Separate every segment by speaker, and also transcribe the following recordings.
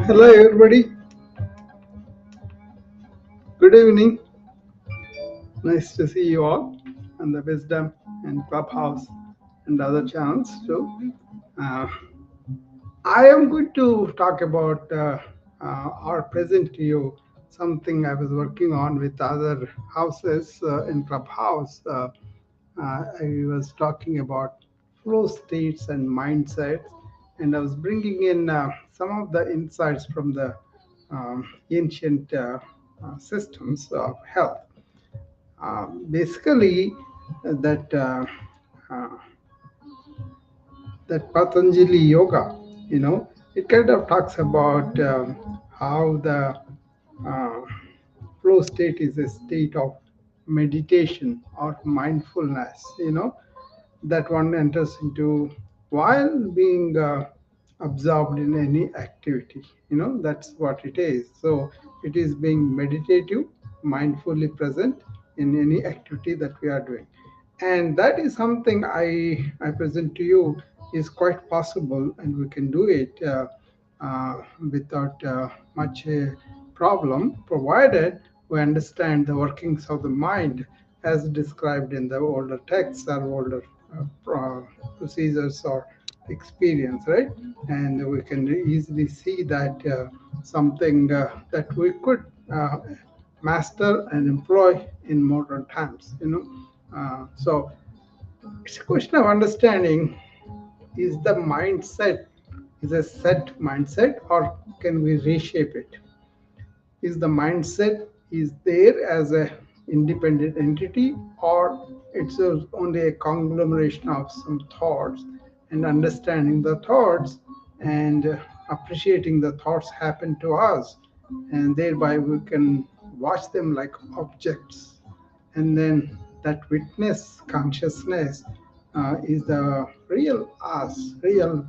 Speaker 1: Hello, everybody. Good evening. Nice to see you all on the Wisdom and Clubhouse and other channels too. Uh, I am going to talk about or present to you something I was working on with other houses in Clubhouse. I was talking about flow states and mindsets, and I was bringing in some of the insights from the ancient systems of health. Basically, that uh, that Patanjali Yoga, it kind of talks about how the uh, flow state is a state of meditation or mindfulness, that one enters into while being absorbed in any activity. That's what it is. So it is being meditative, mindfully present in any activity that we are doing, and that is something I present to you is quite possible, and we can do it without much problem, provided we understand the workings of the mind as described in the older texts or older procedures or experience, right? And we can easily see that something that we could master and employ in modern times. So it's a question of understanding: is the mindset is a set mindset, or can we reshape it? Is the mindset is there as a independent entity, or it's only a conglomeration of some thoughts, and understanding the thoughts and appreciating the thoughts happen to us, and thereby we can watch them like objects, and then that witness consciousness is the real us, real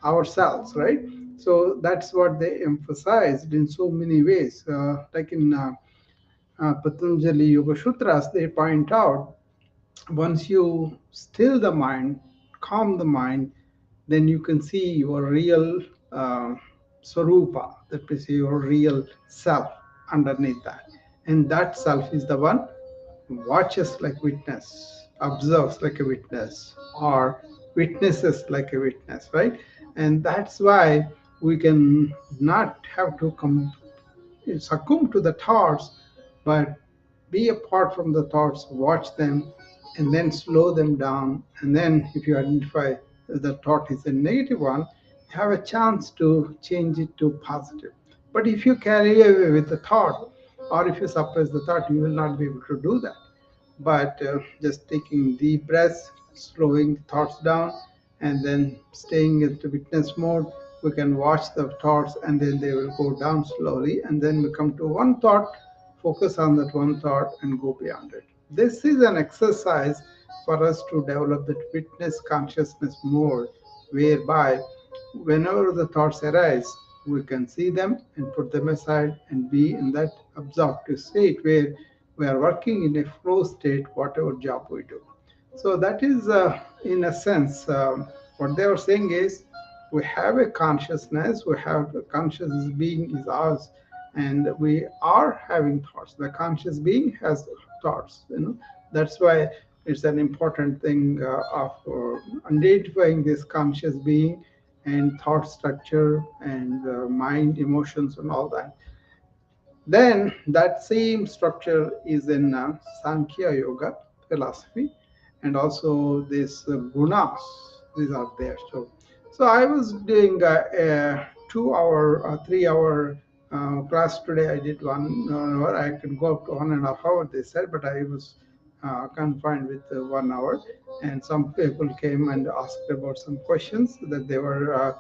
Speaker 1: ourselves, right? So that's what they emphasized in so many ways. Like in Patanjali Yoga Sutras, they point out once you still the mind, calm the mind, then you can see your real uh, swarupa, that is your real self underneath that. And that self is the one who watches like witness, observes like a witness, or witnesses like a witness, right? And that's why we can not have to succumb to the thoughts, but be apart from the thoughts, watch them, and then slow them down. And then, if you identify the thought is a negative one, have a chance to change it to positive. But if you carry away with the thought, or if you suppress the thought, you will not be able to do that. But just taking deep breaths, slowing thoughts down, and then staying into witness mode, we can watch the thoughts, and then they will go down slowly, and then we come to one thought, focus on that one thought, and go beyond it. This is an exercise for us to develop that witness consciousness more, whereby whenever the thoughts arise, we can see them and put them aside and be in that absorptive state where we are working in a flow state, whatever job we do. So that is, in a sense, what they are saying is we have a consciousness, we have a conscious being is ours, and we are having thoughts. The conscious being has thoughts. That's why it's an important thing of identifying this conscious being and thought structure and mind, emotions, and all that. Then that same structure is in Sankhya Yoga philosophy, and also this gunas. These are there. So I was doing a 2 hour, 3 hour class today. I did 1 hour. I can go up to 1.5 hours. They said, but I was confined with 1 hour. And some people came and asked about some questions that they were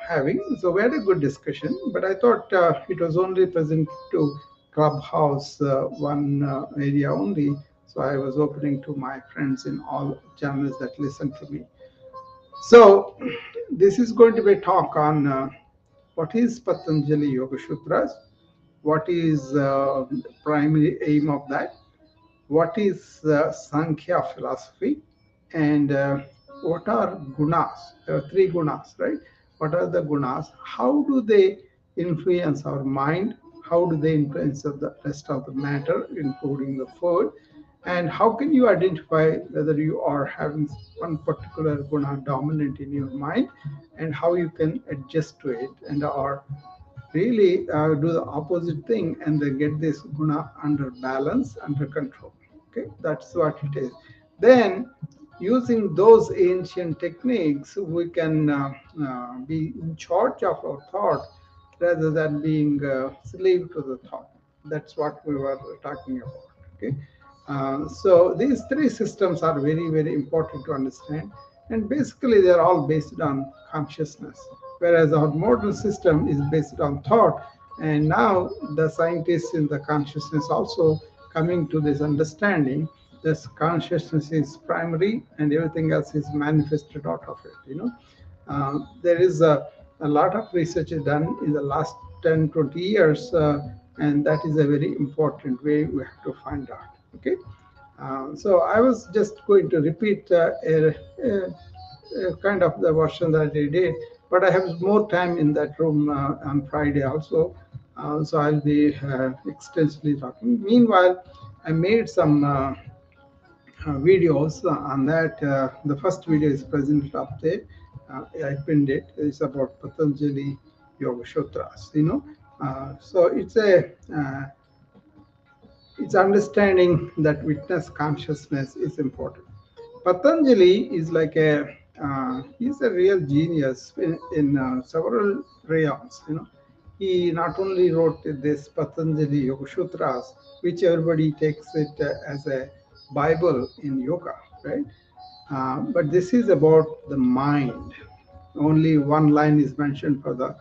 Speaker 1: having. So we had a good discussion, but I thought it was only present to Clubhouse, one area only. So I was opening to my friends in all channels that listen to me. So this is going to be a talk on what is Patanjali Yoga Sutras, what is primary aim of that, what is Sankhya philosophy, and what are gunas? There are three gunas, right? what are the gunas, how do they influence our mind, how do they influence the rest of the matter, including the food, and how can you identify whether you are having one particular guna dominant in your mind, and how you can adjust to it, and or really do the opposite thing and then get this guna under balance, under control. Okay, that's what it is. Then using those ancient techniques we can be in charge of our thought rather than being slave to the thought. That's what we were talking about. Okay, so these three systems are very, very important to understand, and basically they're all based on consciousness, whereas our modern system is based on thought. And now the scientists in the consciousness also coming to this understanding. This consciousness is primary, and everything else is manifested out of it. There is a lot of research done in the last 10, 20 years, and that is a very important way we have to find out. Okay, so I was just going to repeat kind of the version that I did, but I have more time in that room on Friday also, so I'll be extensively talking. Meanwhile, I made some videos on that. The first video is presented up there. I pinned it. It's about Patanjali Yoga Sutras. So it's understanding that witness consciousness is important. Patanjali is like he's a real genius in several realms. He not only wrote this Patanjali Yoga Sutras, which everybody takes it as a Bible in yoga, right? But this is about the mind. Only one line is mentioned for the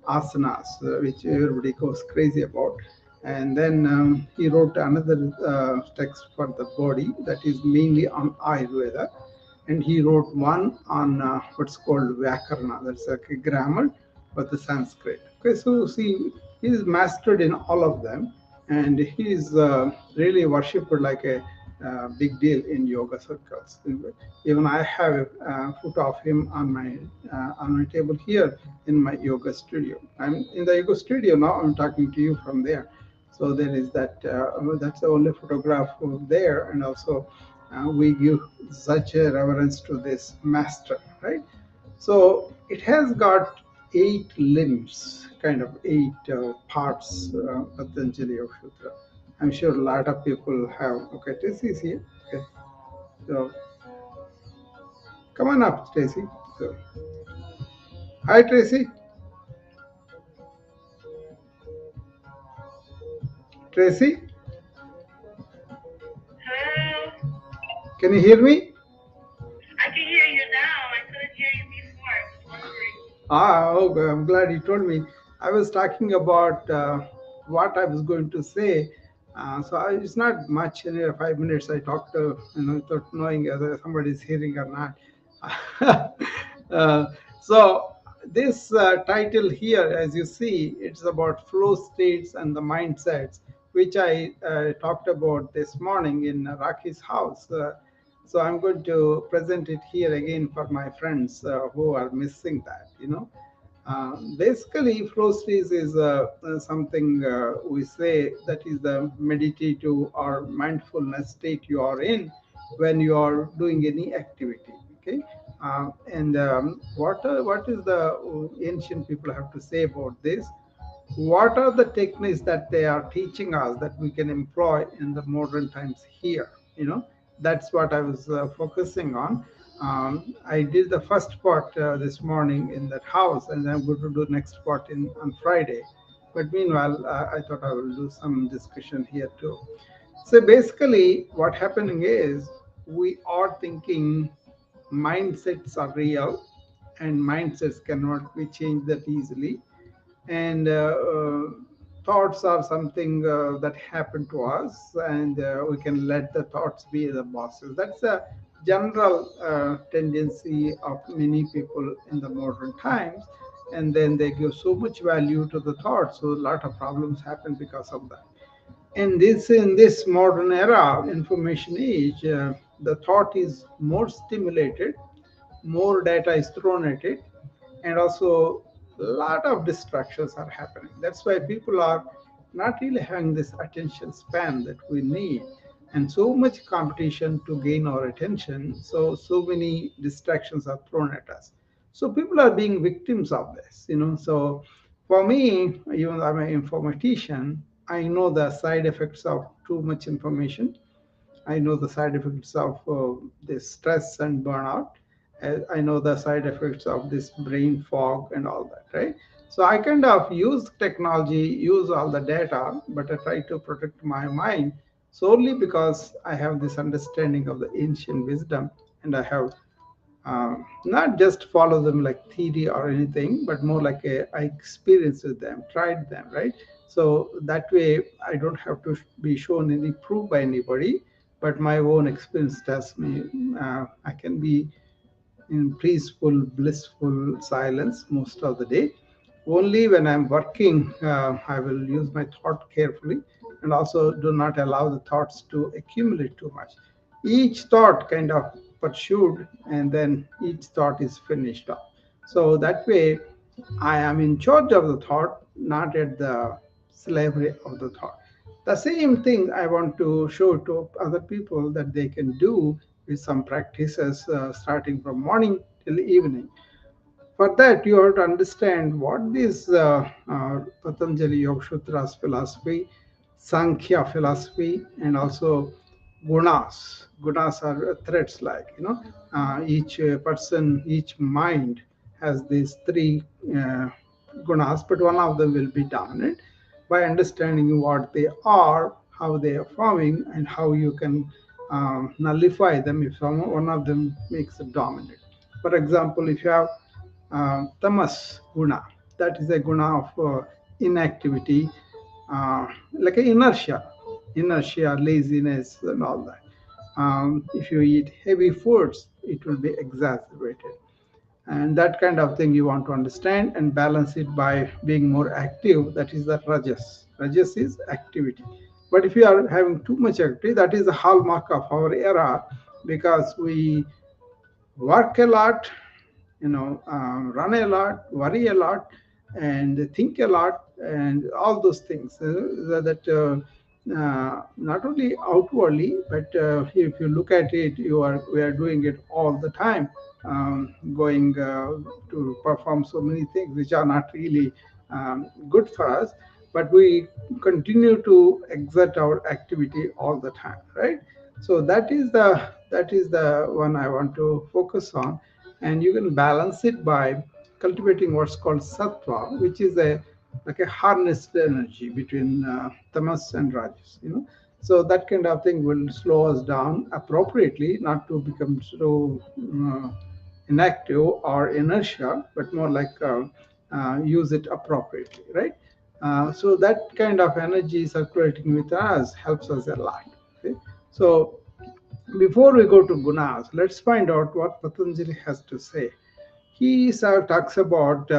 Speaker 1: asanas, which everybody goes crazy about. And then he wrote another text for the body that is mainly on Ayurveda. And he wrote one on what's called Vyakarna, that's like a grammar for the Sanskrit. Okay, so see, he is mastered in all of them, and he is really worshipped like a big deal in yoga circles. Even I have a photo of him on my table here in my yoga studio. I'm in the yoga studio now. I'm talking to you from there. So there is that. That's the only photograph there, and also we give such a reverence to this master, right? So it has got 8 limbs, kind of 8 parts, Patanjali Yoga Sutra. I'm sure a lot of people have. Okay, Tracy is here. Okay, so come on up, Tracy. So, hi, Tracy. Tracy,
Speaker 2: Hello.
Speaker 1: can you hear me?
Speaker 2: I can hear you now. I couldn't hear you before. I was wondering.
Speaker 1: Okay, I'm glad you told me. I was talking about what I was going to say. It's not much, 5 minutes I talked to, without knowing whether somebody is hearing or not. uh, so this title here, as you see, it's about flow states and the mindsets, which I talked about this morning in Raki's house. So I'm going to present it here again for my friends who are missing that. Basically, flow state is something we say that is the meditative or mindfulness state you are in when you are doing any activity. Okay, and what is the ancient people have to say about this? What are the techniques that they are teaching us that we can employ in the modern times here? That's what I was focusing on. I did the first part this morning in that house, and I'm going to do next part on Friday. But meanwhile, I thought I will do some discussion here too. So basically, what happening is we are thinking mindsets are real, and mindsets cannot be changed that easily, and thoughts are something that happen to us, and we can let the thoughts be the bosses. That's a general tendency of many people in the modern times, and then they give so much value to the thoughts, so a lot of problems happen because of that. In this modern era, information age, the thought is more stimulated, more data is thrown at it, and also a lot of distractions are happening. That's why people are not really having this attention span that we need, and so much competition to gain our attention. So many distractions are thrown at us. So people are being victims of this, So for me, even though I'm an informatician, I know the side effects of too much information. I know the side effects of this stress and burnout. I know the side effects of this brain fog and all that, right? So I kind of use technology, use all the data, but I try to protect my mind solely because I have this understanding of the ancient wisdom, and I have not just follow them like theory or anything, but more like I experienced with them, tried them, right? So that way, I don't have to be shown any proof by anybody, but my own experience tells me I can be in peaceful, blissful silence most of the day. Only when I'm working, I will use my thought carefully and also do not allow the thoughts to accumulate too much. Each thought kind of pursued, and then each thought is finished off. So that way, I am in charge of the thought, not at the slavery of the thought. The same thing I want to show to other people that they can do with some practices starting from morning till evening. For that, you have to understand what this Patanjali Yoga Sutras philosophy, Sankhya philosophy, and also gunas. Gunas are threads, like each person, each mind has these three uh, gunas, but one of them will be dominant. By understanding what they are, how they are forming, and how you can nullify them if one of them makes it dominant. For example, if you have tamas guna, that is a guna of inactivity, like an inertia, laziness, and all that. If you eat heavy foods, it will be exacerbated. And that kind of thing you want to understand and balance it by being more active. That is the rajas. Rajas is activity. But if you are having too much activity, that is the hallmark of our era, because we work a lot, run a lot, worry a lot, and think a lot, and all those things not only outwardly, but if you look at it, we are doing it all the time, going to perform so many things which are not really good for us, but we continue to exert our activity all the time, right? So that is the one I want to focus on, and you can balance it by cultivating what's called sattva, which is a like a harnessed energy between tamas and rajas. So that kind of thing will slow us down appropriately, not to become so inactive or inertia, but more like use it appropriately, right? So that kind of energy circulating with us helps us a lot. Okay? So before we go to gunas, let's find out what Patanjali has to say. He talks about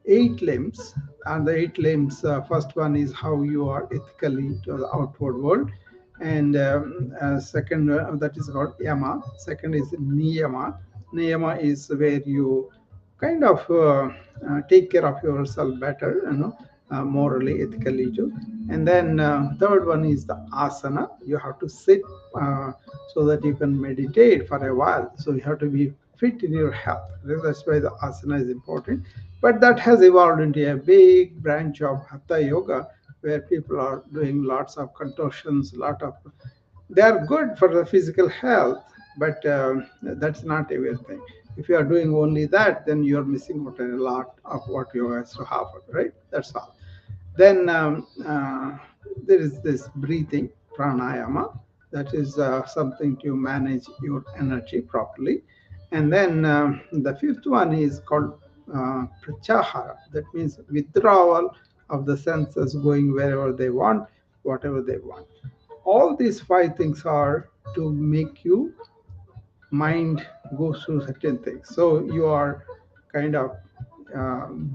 Speaker 1: eight limbs, and the eight limbs, first one is how you are ethically to the outward world, and second, that is called yama. Second is niyama. Niyama is where you kind of take care of yourself better, morally, ethically too. And then third one is the asana. You have to sit so that you can meditate for a while. So you have to be fit in your health. That's why the asana is important. But that has evolved into a big branch of hatha yoga, where people are doing lots of contortions, lot of. They are good for the physical health, but that's not a real thing. If you are doing only that, then you are missing out on a lot of what yoga has to offer, right? That's all. Then there is this breathing, pranayama, that is something to manage your energy properly. And then the fifth one is called pratyahara, that means withdrawal of the senses, going wherever they want, whatever they want. All these five things are to make you mind go through certain things. So you are kind of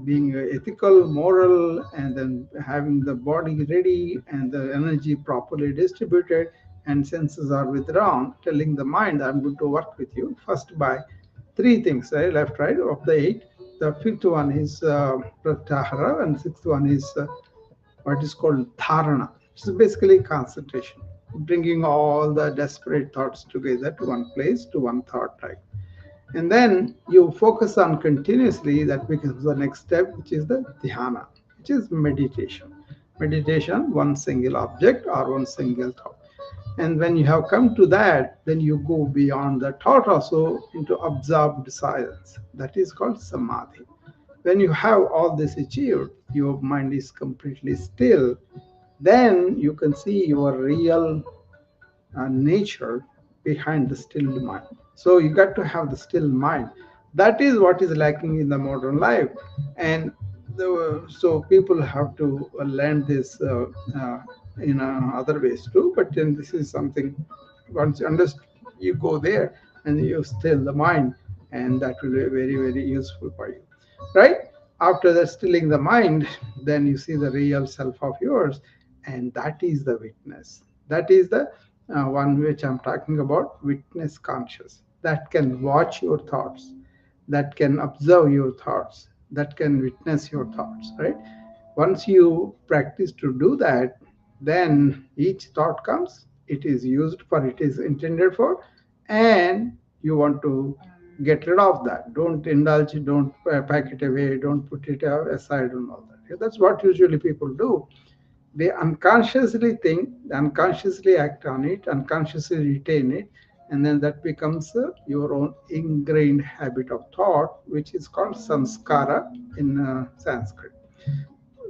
Speaker 1: being ethical, moral, and then having the body ready and the energy properly distributed, and senses are withdrawn, telling the mind, I'm going to work with you first by three things, right? Left, right, of the eight. The fifth one is pratyahara, and sixth one is what is called dharana. It's basically concentration, bringing all the desperate thoughts together to one place, to one thought type. And then you focus on continuously, that becomes the next step, which is the dhyana, which is meditation. Meditation, one single object or one single thought. And when you have come to that, then you go beyond the thought also into absorbed silence. That is called samadhi. When you have all this achieved, your mind is completely still, then you can see your real nature behind the still mind. So you got to have the still mind. That is what is lacking in the modern life, and so people have to learn this in other ways too. But then this is something, once you understand, you go there and you still the mind, and that will be very very useful for you, right? After that stilling the mind, then you see the real self of yours, and that is the witness. That is the one which I'm talking about, witness conscious, that can watch your thoughts, that can observe your thoughts, that can witness your thoughts, right? Once you practice to do that, then each thought comes, it is used for it is intended for, and you want to get rid of that. Don't indulge, don't pack it away, don't put it aside, and all that. Yeah, that's what usually people do. They unconsciously think, unconsciously act on it, unconsciously retain it, and then that becomes your own ingrained habit of thought, which is called samskara in Sanskrit.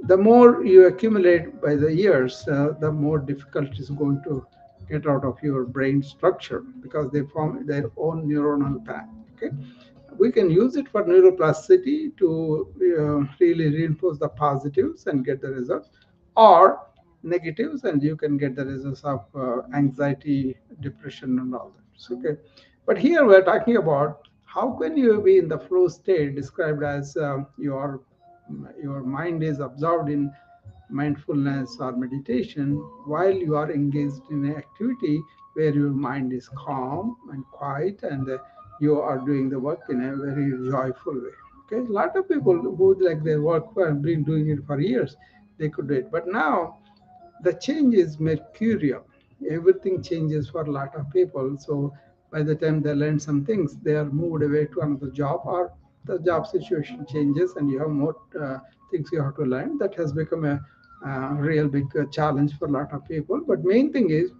Speaker 1: The more you accumulate by the years, the more difficult it is going to get out of your brain structure, because they form their own neuronal path. Okay, we can use it for neuroplasticity to really reinforce the positives and get the results, or negatives, and you can get the results of anxiety, depression, and all that. So, okay, but here we're talking about how can you be in the flow state described as your mind is absorbed in mindfulness or meditation while you are engaged in an activity where your mind is calm and quiet, and you are doing the work in a very joyful way. Okay, a lot of people who like their work have been doing it for years, they could do it, but now the change is mercurial. Everything changes for a lot of people. So by the time they learn some things, they are moved away to another job, or the job situation changes and you have more things you have to learn. That has become a real big challenge for a lot of people. But main thing is,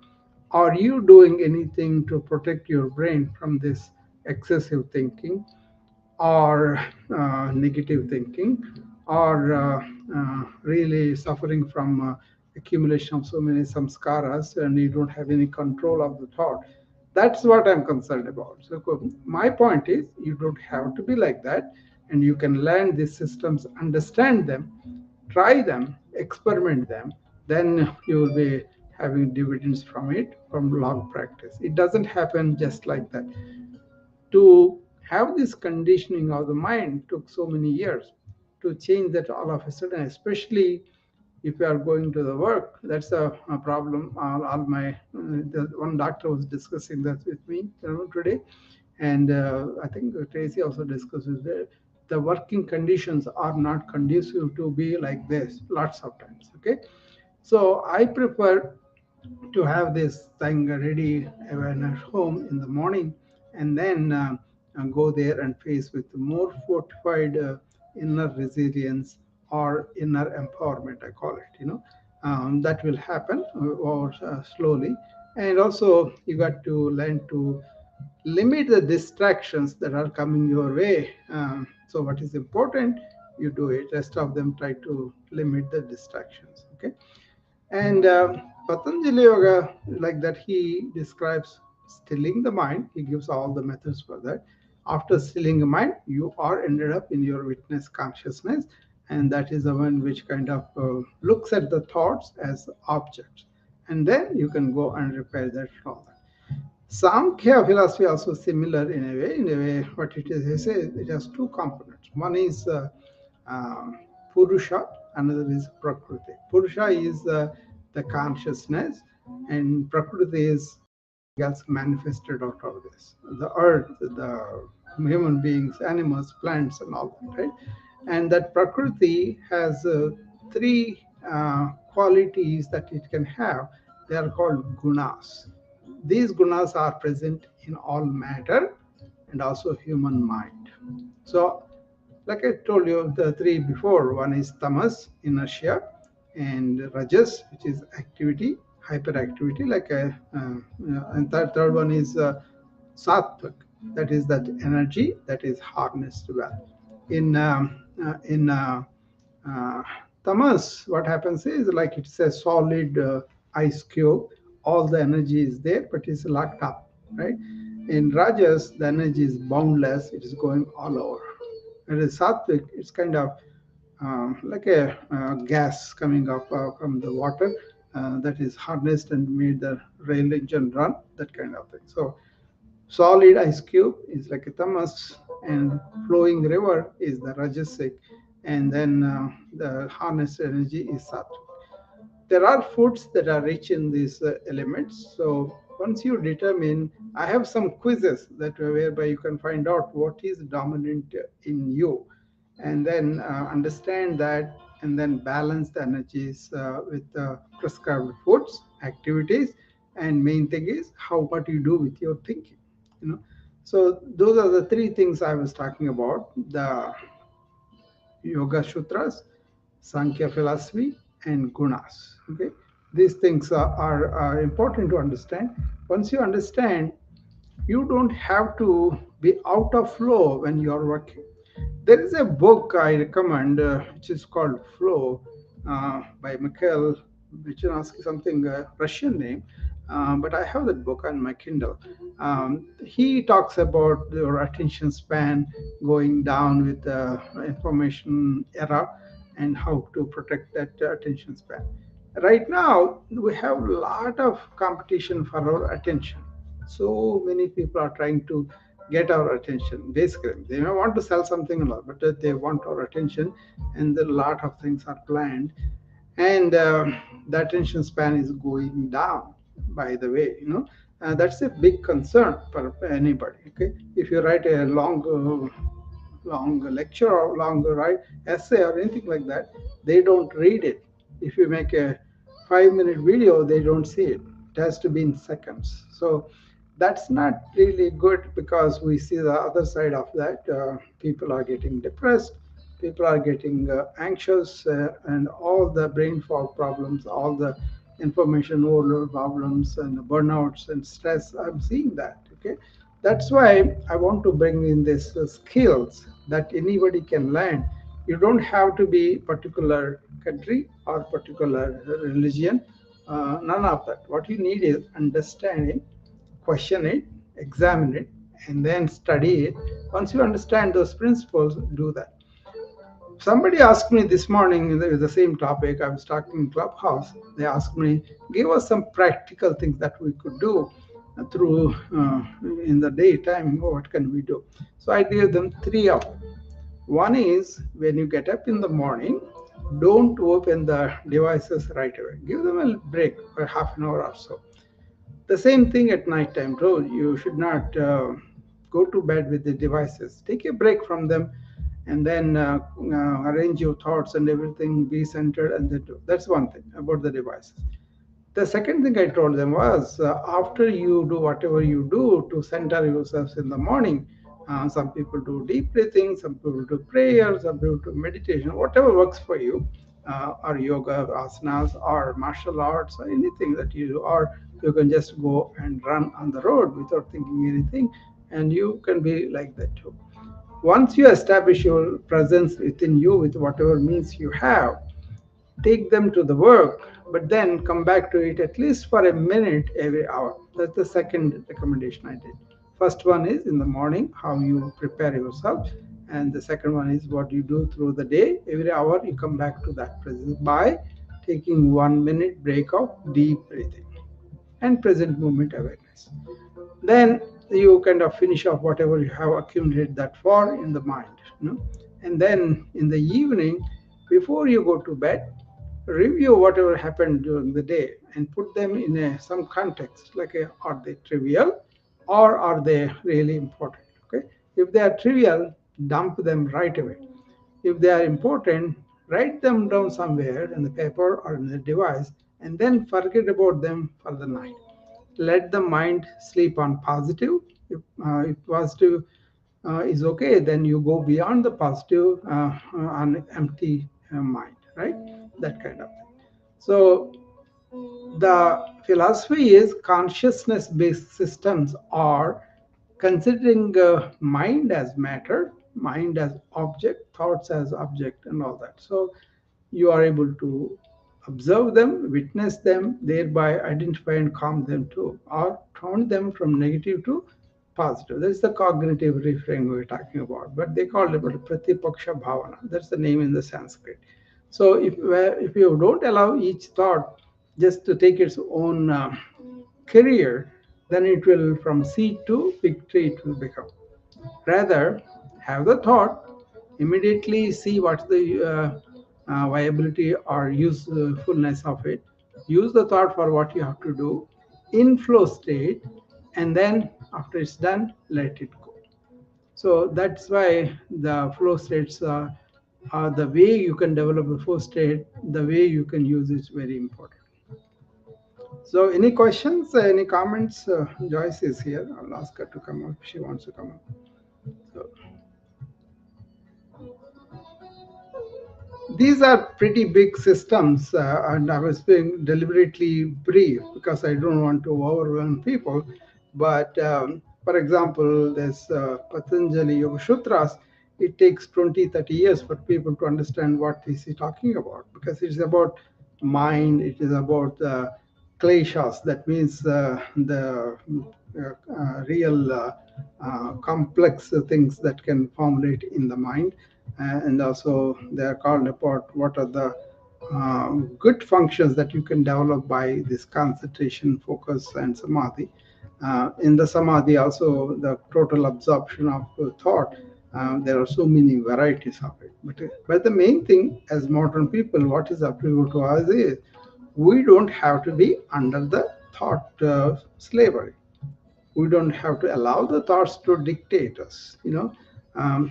Speaker 1: are you doing anything to protect your brain from this excessive thinking, or negative thinking, or really suffering from accumulation of so many samskaras and you don't have any control of the thought? That's what I'm concerned about. So my point is, you don't have to be like that, and you can learn these systems, understand them, try them, experiment them, then you will be having dividends from it, from long practice. It doesn't happen just like that. To have this conditioning of the mind took so many years. To change that all of a sudden, especially if you are going to the work, that's a problem. All my one doctor was discussing that with me, today, and I think Tracy also discusses that the working conditions are not conducive to be like this lots of times. Okay, so I prefer to have this thing ready when at home in the morning, and then go there and face with more fortified inner resilience or inner empowerment, I call it. That will happen or slowly. And also you got to learn to limit the distractions that are coming your way. So what is important, you do it. Rest of them, try to limit the distractions. Okay, and Patanjali Yoga, like that, he describes stilling the mind. He gives all the methods for that. After stilling the mind, you are ended up in your witness consciousness, and that is the one which kind of looks at the thoughts as objects, and then you can go and repair that all that. Samkhya philosophy also similar in a way. In a way, what it is, he says it has two components. One is uh, Purusha, another is Prakriti. Purusha is the consciousness, and Prakriti is else manifested out of this. The earth, the human beings, animals, plants, and all that, right? And that Prakriti has three qualities that it can have. They are called gunas. These gunas are present in all matter and also human mind. So, like I told you, the three before, one is tamas, inertia, and rajas, which is activity, hyperactivity, and third one is sattvic, that is that energy that is harnessed well. In tamas, what happens is like it's a solid ice cube. All the energy is there, but it's locked up, right? In rajas, the energy is boundless. It is going all over. And in sattvic, it's kind of like a gas coming up from the water that is harnessed and made the rail engine run, that kind of thing. So solid ice cube is like a tamas, and flowing river is the rajasic, and then the harnessed energy is sattvic. There are foods that are rich in these elements. So once you determine, I have some quizzes that whereby you can find out what is dominant in you, and then understand that, and then balance the energies with prescribed foods, activities, and main thing is how what you do with your thinking. You know, so those are the three things I was talking about: the Yoga Sutras, Sankhya philosophy, and Gunas. Okay, these things are important to understand. Once you understand, you don't have to be out of flow when you are working. There is a book I recommend, which is called Flow, by Mikhail Michinansky, something Russian name, but I have that book on my Kindle. He talks about your attention span going down with the information era and how to protect that attention span. Right now, we have a lot of competition for our attention. So many people are trying to get our attention. Basically, they may want to sell something a lot, but they want our attention, and a lot of things are planned, and the attention span is going down. By the way, that's a big concern for anybody. Okay, if you write a long lecture or long right essay or anything like that, they don't read it. If you make a 5 minute video, they don't see it. It has to be in seconds. So that's not really good, because we see the other side of that. People are getting depressed, people are getting anxious, and all the brain fog problems, all the information overload problems, and burnouts and stress. I'm seeing that. Okay, that's why I want to bring in these skills that anybody can learn. You don't have to be particular country or particular religion. None of that. What you need is understanding, question it, examine it, and then study it. Once you understand those principles, do that. Somebody asked me this morning the same topic. I was talking in Clubhouse. They asked me, give us some practical things that we could do through in the daytime. What can we do? So I gave them three of them. One is when you get up in the morning, don't open the devices right away. Give them a break for half an hour or so. The same thing at night time too. You should not go to bed with the devices. Take a break from them, and then arrange your thoughts and everything, be centered, and then do. That's one thing about the devices. The second thing I told them was, after you do whatever you do to center yourselves in the morning, some people do deep breathing, some people do prayer, some people do meditation, whatever works for you, or yoga, asanas, or martial arts, or anything that you do, or you can just go and run on the road without thinking anything, and you can be like that too. Once you establish your presence within you with whatever means you have, take them to the work, but then come back to it at least for a minute every hour. That's the second recommendation I did. First one is in the morning, how you prepare yourself. And the second one is what you do through the day. Every hour you come back to that presence by taking 1 minute break of deep breathing and present moment awareness. Then you kind of finish off whatever you have accumulated that far in the mind. And then in the evening, before you go to bed, review whatever happened during the day and put them in some context, like are they trivial or are they really important? Okay, If they are trivial, dump them right away. If they are important, write them down somewhere in the paper or in the device and then forget about them for the night. Let the mind sleep on positive. If positive is okay, then you go beyond the positive on empty mind, right? That kind of thing. So the philosophy is consciousness based systems are considering mind as matter, mind as object, thoughts as object, and all that. So you are able to observe them, witness them, thereby identify and calm them too, or turn them from negative to positive. That's the cognitive reframing we're talking about, but they call it Pratipaksha Bhavana. That's the name in the Sanskrit. So if you don't allow each thought just to take its own career, then it will from seed to big tree it will become. Rather, have the thought, immediately see what's the viability or usefulness of it. Use the thought for what you have to do in flow state, and then after it's done, let it go. So that's why the flow states are the way you can develop a flow state, the way you can use it is very important. So, any questions, any comments? Joyce is here. I'll ask her to come up if she wants to come up. So, these are pretty big systems, and I was being deliberately brief because I don't want to overwhelm people. But for example, this Patanjali Yoga Sutras, it takes 20, 30 years for people to understand what is he talking about because it's about mind, it is about kleshas, that means the real complex things that can formulate in the mind, and also they are called about what are the good functions that you can develop by this concentration, focus, and samadhi. In the samadhi, also the total absorption of thought. There are so many varieties of it. But the main thing, as modern people, what is applicable to us is we don't have to be under the thought slavery. We don't have to allow the thoughts to dictate us.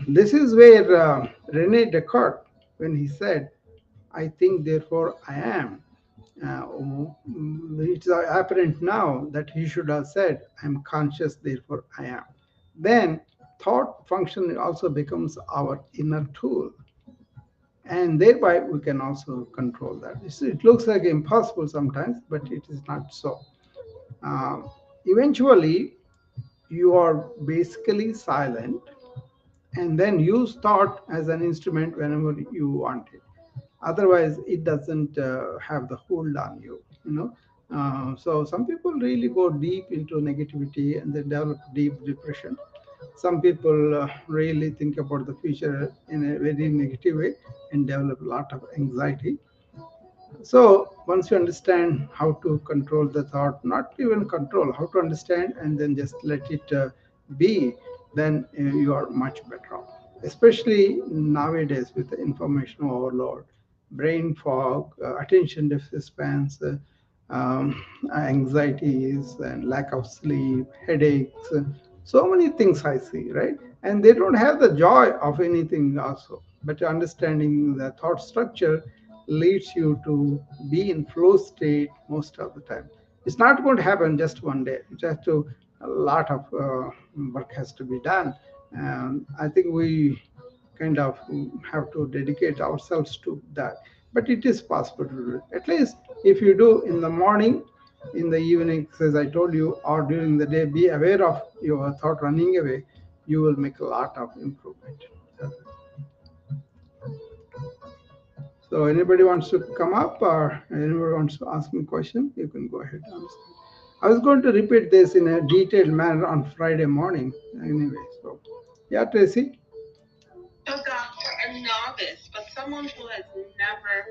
Speaker 1: This is where Rene Descartes, when he said, "I think, therefore I am," it's apparent now that he should have said, "I'm conscious, therefore I am." Then thought function also becomes our inner tool, and thereby we can also control that. It looks like impossible sometimes, but it is not so. Uh, Eventually, you are basically silent and then use thought as an instrument whenever you want it. Otherwise, it doesn't have the hold on you. So some people really go deep into negativity and they develop deep depression. Some people really think about the future in a very negative way and develop a lot of anxiety. So once you understand how to control the thought, not even control, how to understand and then just let it be, then you are much better off. Especially nowadays with the information overload, brain fog, attention deficit spans, anxieties, and lack of sleep, headaches, so many things I see, right? And they don't have the joy of anything also. But understanding the thought structure leads you to be in flow state most of the time. It's not going to happen just one day. It has to, a lot of work has to be done. I think we kind of have to dedicate ourselves to that. But it is possible to do it. At least if you do in the morning, in the evening, as I told you, or during the day, be aware of your thought running away. You will make a lot of improvement. So anybody wants to come up or anybody wants to ask me a question, you can go ahead and ask. I was going to repeat this in a detailed manner on Friday morning anyway. So, yeah, Tracy?
Speaker 3: So, Doctor, a novice, but someone who has never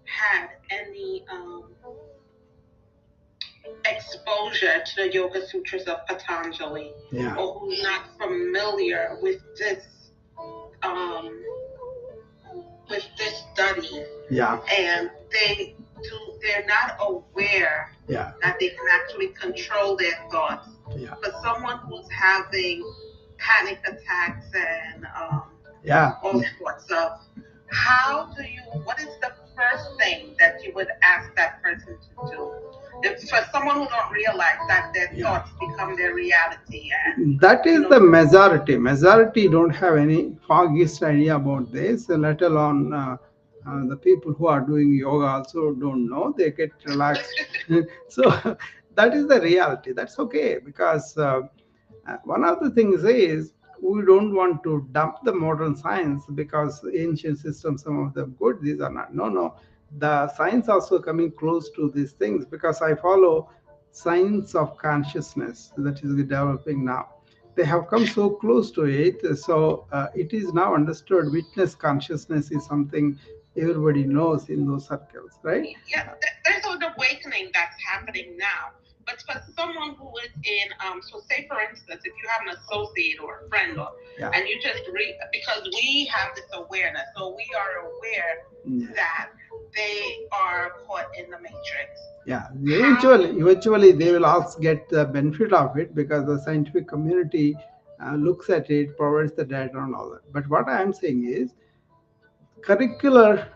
Speaker 3: had any exposure to the Yoga Sutras of Patanjali,
Speaker 1: Yeah.
Speaker 3: or who's not familiar um, with this study,
Speaker 1: Yeah.
Speaker 3: and they're not aware
Speaker 1: Yeah.
Speaker 3: that they can actually control their thoughts.
Speaker 1: Yeah.
Speaker 3: But someone who's having panic attacks and
Speaker 1: Yeah.
Speaker 3: all sorts of. What is the first thing that you would ask that person to do? If for someone who don't realize that their
Speaker 1: Yeah.
Speaker 3: thoughts become their reality, and
Speaker 1: That
Speaker 3: you
Speaker 1: is
Speaker 3: know,
Speaker 1: the majority. Majority don't have any foggiest idea about this, let alone the people who are doing yoga also don't know. They get relaxed. So that is the reality. That's okay because one of the things is we don't want to dump the modern science because ancient systems, some of them good, these are not. No, no. The science also coming close to these things because I follow science of consciousness that is developing now. They have come so close to it, so it is now understood. Witness consciousness is something everybody knows in those circles, right?
Speaker 3: yeah, there's an awakening that's happening now. But for someone who is in, so say for instance, if you have an associate or a friend, or
Speaker 1: Yeah.
Speaker 3: and you just read, because we have this awareness, so we are aware
Speaker 1: Yeah.
Speaker 3: that they are caught in the matrix.
Speaker 1: Yeah,
Speaker 3: How?
Speaker 1: eventually they will also get the benefit of it because the scientific community looks at it, provides the data and all that. But what I am saying is curricular,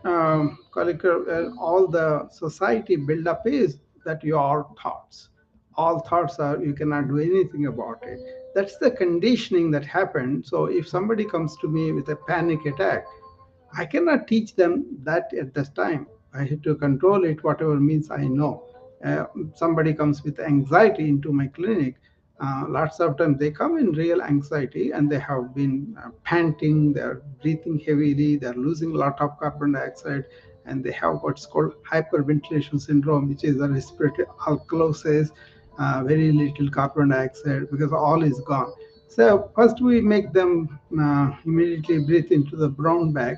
Speaker 1: all the society build up is that your thoughts, all thoughts are, you cannot do anything about it. That's the conditioning that happened. So if somebody comes to me with a panic attack, I cannot teach them that at this time. I have to control it, whatever means I know. Uh, Somebody comes with anxiety into my clinic. Lots of times they come in real anxiety and they have been panting, they're breathing heavily, they're losing a lot of carbon dioxide, and they have what's called hyperventilation syndrome, which is a respiratory alkalosis, very little carbon dioxide because all is gone. So first we make them immediately breathe into the brown bag.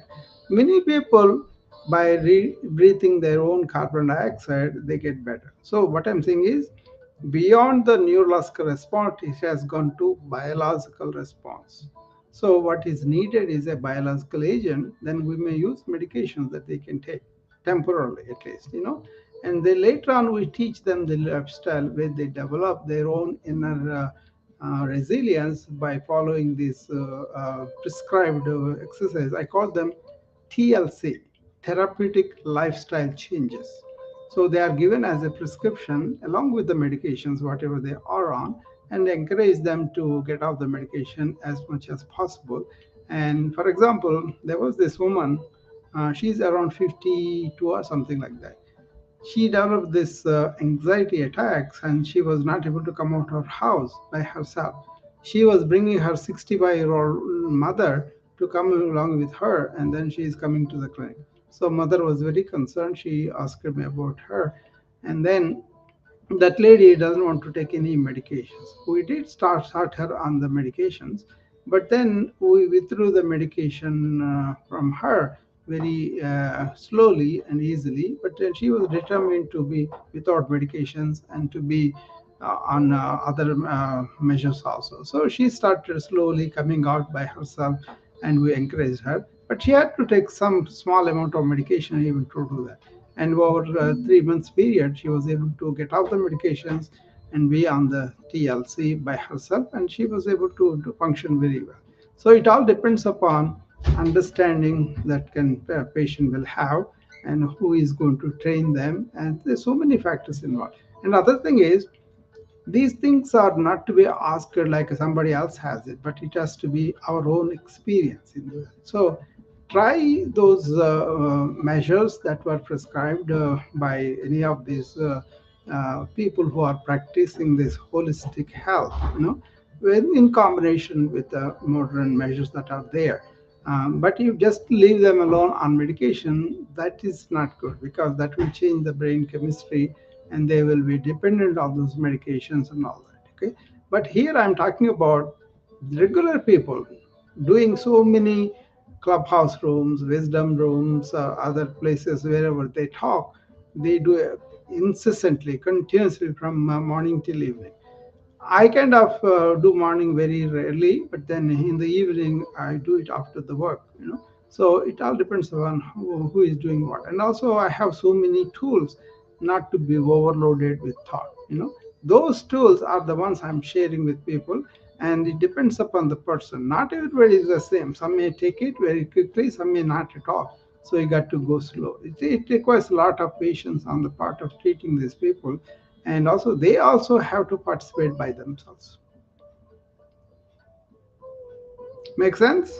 Speaker 1: Many people, by breathing their own carbon dioxide, they get better. So what I'm saying is, beyond the neurological response, it has gone to biological response. So what is needed is a biological agent. Then we may use medications that they can take temporarily, at least. And then later on, we teach them the lifestyle where they develop their own inner resilience by following this prescribed exercise. I call them TLC, therapeutic lifestyle changes. So they are given as a prescription along with the medications, whatever they are on, and encourage them to get off the medication as much as possible. And for example, there was this woman, she's around 52 or something like that. She developed this anxiety attacks and she was not able to come out of her house by herself. She was bringing her 65-year-old mother to come along with her, and then she is coming to the clinic. So mother was very concerned. She asked me about her, and then that lady doesn't want to take any medications. We did start her on the medications, but then we withdrew the medication from her very slowly and easily. But then she was determined to be without medications and to be on other measures also. So she started slowly coming out by herself, and we encouraged her. But she had to take some small amount of medication even to do that. And over a 3 months period, she was able to get off the medications and be on the TLC by herself, and she was able to function very well. So it all depends upon understanding that can patient will have and who is going to train them, and there's so many factors involved. And other thing is, these things are not to be asked like somebody else has it, but it has to be our own experience in the. So try those measures that were prescribed by any of these people who are practicing this holistic health, in combination with the modern measures that are there. But you just leave them alone on medication, that is not good because that will change the brain chemistry and they will be dependent on those medications and all that. Okay. But here I'm talking about regular people doing so many clubhouse rooms, wisdom rooms, other places wherever they talk, they do it incessantly, continuously from morning till evening. I kind of do morning very rarely, but then in the evening I do it after the work. So it all depends on who is doing what. And also I have so many tools not to be overloaded with thought. Those tools are the ones I'm sharing with people. And it depends upon the person. Not everybody is the same. Some may take it very quickly, some may not at all. So you got to go slow. It requires a lot of patience on the part of treating these people, and also they also have to participate by themselves. Make sense?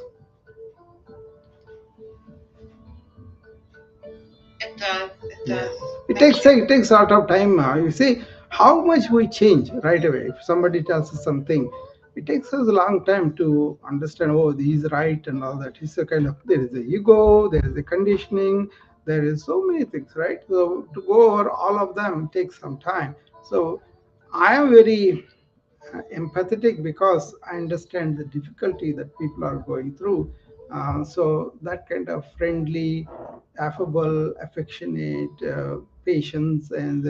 Speaker 3: It does. It
Speaker 1: Yeah.
Speaker 3: does. Thank
Speaker 1: It takes a lot of time. You see how much we change right away. If somebody tells us something, it takes us a long time to understand. Oh, he's right and all that. It's a kind of, there is a ego, there is a conditioning, there is so many things, right? So to go over all of them takes some time. So I am very empathetic because I understand the difficulty that people are going through. So that kind of friendly, affable, affectionate patience, and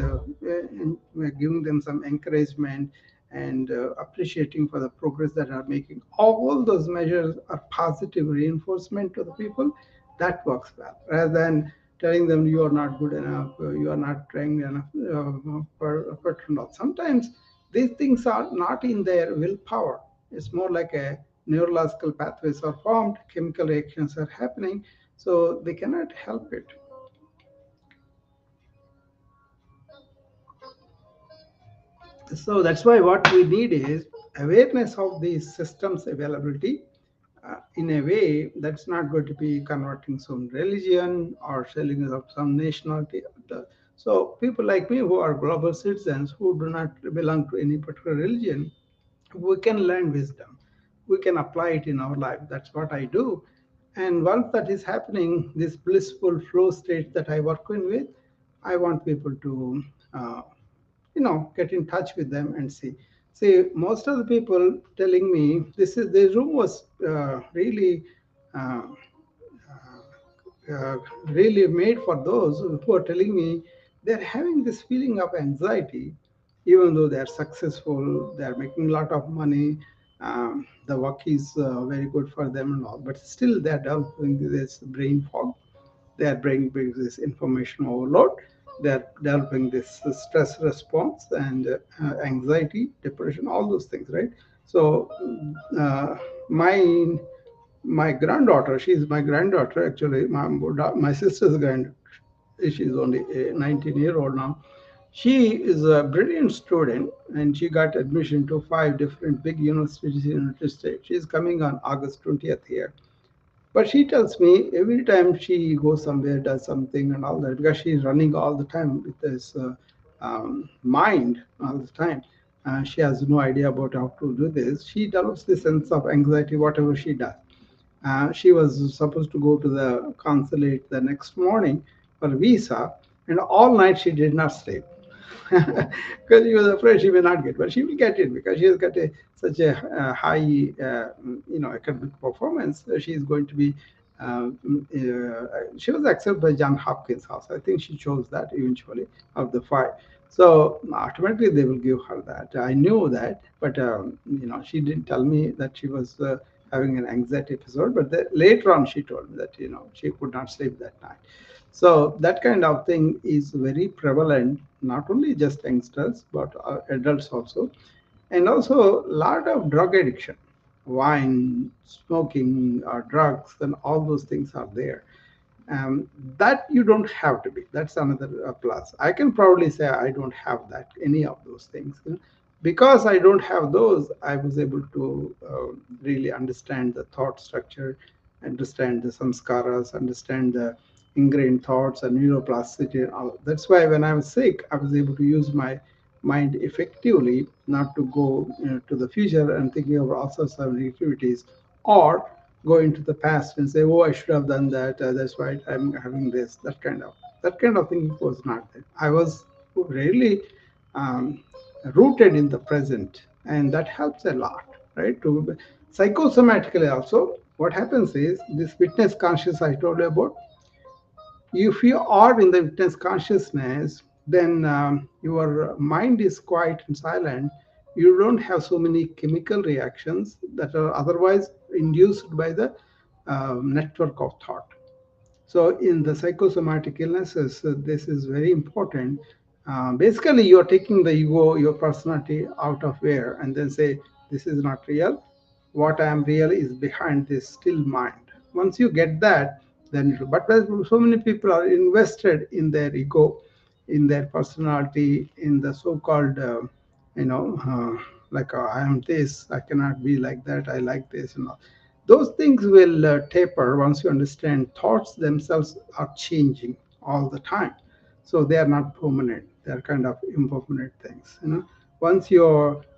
Speaker 1: giving them some encouragement and appreciating for the progress that are making. All those measures are positive reinforcement to the people. That works well rather than telling them you are not good enough, you are not trying enough, sometimes these things are not in their willpower. It's more like a neurological pathways are formed, chemical reactions are happening, so they cannot help it. So that's why what we need is awareness of these systems availability, in a way that's not going to be converting some religion or selling of some nationality. So people like me who are global citizens who do not belong to any particular religion, we can learn wisdom, we can apply it in our life. That's what I do. And once that is happening, this blissful flow state that I work in with, I want people to uh, get in touch with them and see most of the people telling me this room was really uh, uh, really made for those who are telling me they're having this feeling of anxiety, even though they're successful, they're making a lot of money, the work is very good for them and all, but still they're developing this brain fog, they're bringing this information overload, they're developing this stress response and anxiety, depression, all those things, right? So uh, my my granddaughter, she's my granddaughter actually, my sister's granddaughter, she's only a 19-year-old now. She is a brilliant student and she got admission to 5 different big universities in the United States. She's coming on August 20th here. But she tells me every time she goes somewhere, does something and all that, because she's running all the time with this mind all the time. She has no idea about how to do this. She develops this sense of anxiety, whatever she does. She was supposed to go to the consulate the next morning for a visa, and all night she did not sleep because she was afraid she may not get, but she will get it because she has got such a high, academic performance. She is going to be. She was accepted by John Hopkins House. I think she chose that eventually of the 5. So automatically they will give her that. I knew that, but she didn't tell me that she was having an anxiety episode. But later on, she told me that she could not sleep that night. So that kind of thing is very prevalent, not only just youngsters but adults also, and also a lot of drug addiction, wine, smoking, drugs, and all those things are there. That you don't have to be. That's another plus. I can proudly say I don't have that any of those things. Because I don't have those, I was able to really understand the thought structure, understand the samskaras, understand the ingrained thoughts and neuroplasticity. And all. That's why when I was sick, I was able to use my mind effectively, not to go to the future and thinking of all sorts of negativities, or go into the past and say, "Oh, I should have done that. That's why I'm having this." That kind of thing was not there. I was really um, rooted in the present, and that helps a lot, right? To psychosomatically also, what happens is this witness conscious I told you about. If you are in the witness consciousness, then your mind is quiet and silent. You don't have so many chemical reactions that are otherwise induced by the network of thought. So in the psychosomatic illnesses, this is very important. Basically, you're taking the ego, your personality out of where, and then say this is not real. What I am real is behind this still mind. Once you get that, then but so many people are invested in their ego, in their personality, in the so-called, you know, like I am this, I cannot be like that, I like this, and all. Those things will taper once you understand thoughts themselves are changing all the time. So they are not permanent. They are kind of impermanent things. Once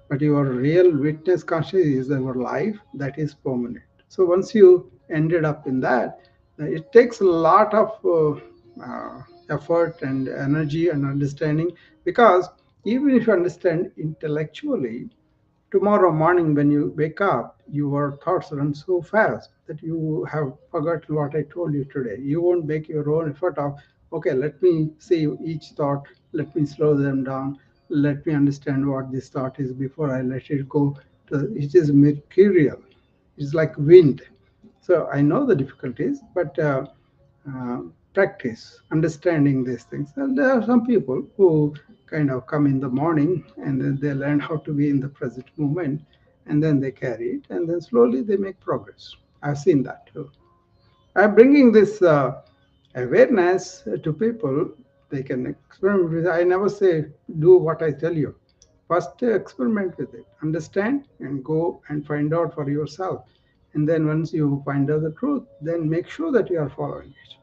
Speaker 1: but your real witness consciousness is your life that is permanent. So once you ended up in that, it takes a lot of effort and energy and understanding, because even if you understand intellectually, tomorrow morning when you wake up, your thoughts run so fast that you have forgotten what I told you today. You won't make your own effort of, okay, let me see each thought, let me slow them down, let me understand what this thought is before I let it go. It is mercurial, it's like wind. So I know the difficulties, but uh, practice understanding these things. And there are some people who kind of come in the morning and then they learn how to be in the present moment, and then they carry it, and then slowly they make progress. I've seen that too. I'm bringing this awareness to people. They can experiment with it. I never say do what I tell you. First, experiment with it, understand, and go and find out for yourself. And then once you find out the truth, then make sure that you are following it.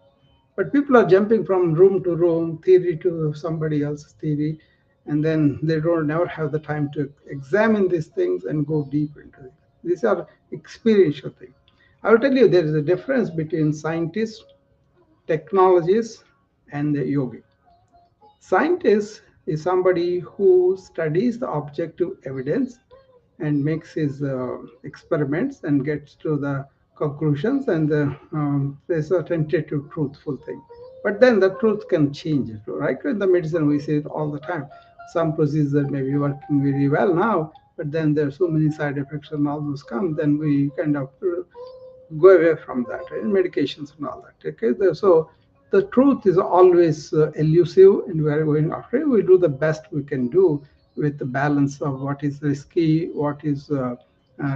Speaker 1: But people are jumping from room to room, theory to somebody else's theory, and then they don't never have the time to examine these things and go deep into it. These are experiential things. I will tell you there is a difference between scientists, technologists, and the yogi. Scientist is somebody who studies the objective evidence and makes his experiments and gets to the conclusions, and there's a tentative truthful thing. But then the truth can change it, right? In the medicine we see it all the time. Some procedure may be working very well now, but then there are so many side effects and all those come, then we kind of go away from that, right? Medications and all that. Okay, so the truth is always elusive, and we are going after it. We do the best we can do with the balance of what is risky, what is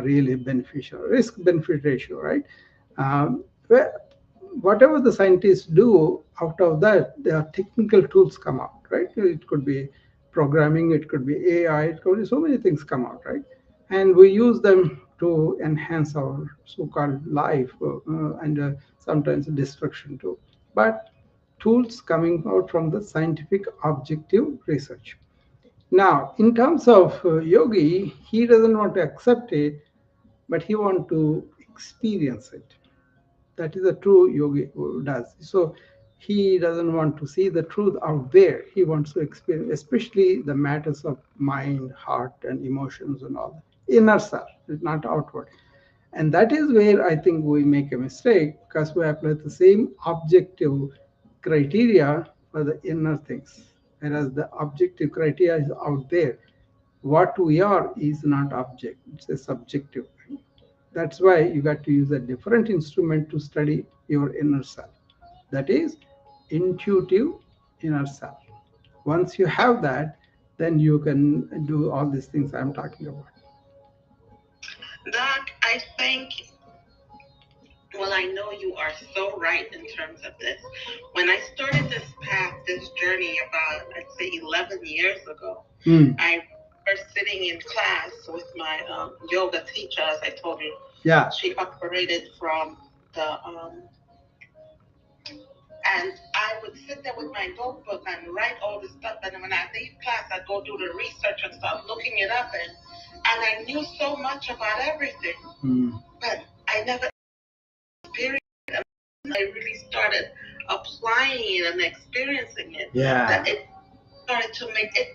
Speaker 1: really beneficial, risk benefit ratio, right? Where whatever the scientists do, out of that there are technical tools come out, right? It could be programming, it could be AI, it could be so many things come out, right? And we use them to enhance our so-called life, and sometimes destruction too. But tools coming out from the scientific objective research. Now in terms of yogi, he doesn't want to accept it, but he want to experience it. That is a true yogi who does. So he doesn't want to see the truth out there. He wants to experience, especially the matters of mind, heart, and emotions and all that. Inner self, not outward. And that is where I think we make a mistake, because we apply the same objective criteria for the inner things, whereas the objective criteria is out there. What we are is not object, it's a subjective thing. That's why you got to use a different instrument to study your inner self. That is intuitive inner self. Once you have that, then you can do all these things I'm talking about.
Speaker 3: Doc, I think, well, I know you are so right in terms of this. When I started this path, this journey about, I'd say 11 years ago, I was sitting in class with my yoga teacher, as I told you.
Speaker 1: Yeah.
Speaker 3: She operated from the, and I would sit there with my notebook and write all this stuff. And when I leave class, I'd go do the research and start looking it up. And I knew so much about everything, but I never experienced it. And I really started applying it and experiencing it.
Speaker 1: Yeah.
Speaker 3: That it started to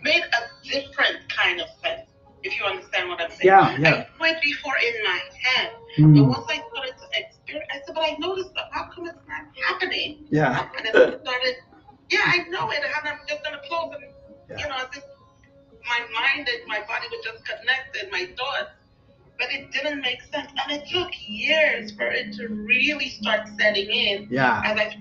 Speaker 3: made a different kind of sense, if you understand what I'm saying.
Speaker 1: Yeah, yeah.
Speaker 3: I knew it before in my head, but once I started to experience, I said, but I know this stuff. How come it's not happening?
Speaker 1: Yeah.
Speaker 3: And then I started, yeah, I know it, and I'm just gonna close and as if my mind and my body would just connect and my thoughts, but it didn't make sense, and it took years for it to really start setting in.
Speaker 1: Yeah.
Speaker 3: As I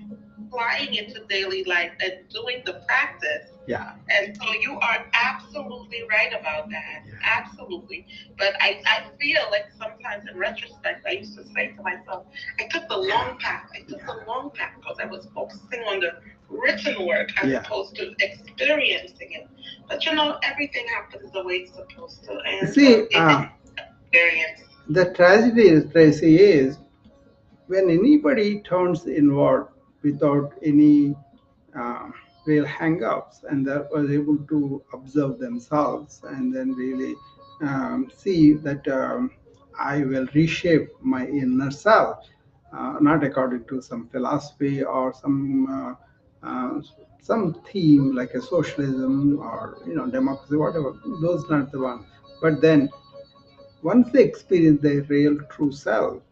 Speaker 3: applying it to daily life and doing the practice.
Speaker 1: Yeah.
Speaker 3: And so you are absolutely right about that. Yeah. Absolutely. But I feel like sometimes in retrospect, I used to say to myself, I took the long path. I took the long path because I was focusing on the written work as opposed to experiencing it. But everything happens the way it's supposed to. And
Speaker 1: see,
Speaker 3: experience.
Speaker 1: The tragedy, Tracy, is when anybody turns inward without any uh, real hang-ups and that was able to observe themselves and then really see that I will reshape my inner self, not according to some philosophy or some theme like a socialism or democracy, whatever. Those not the one. But then once they experience their real true self,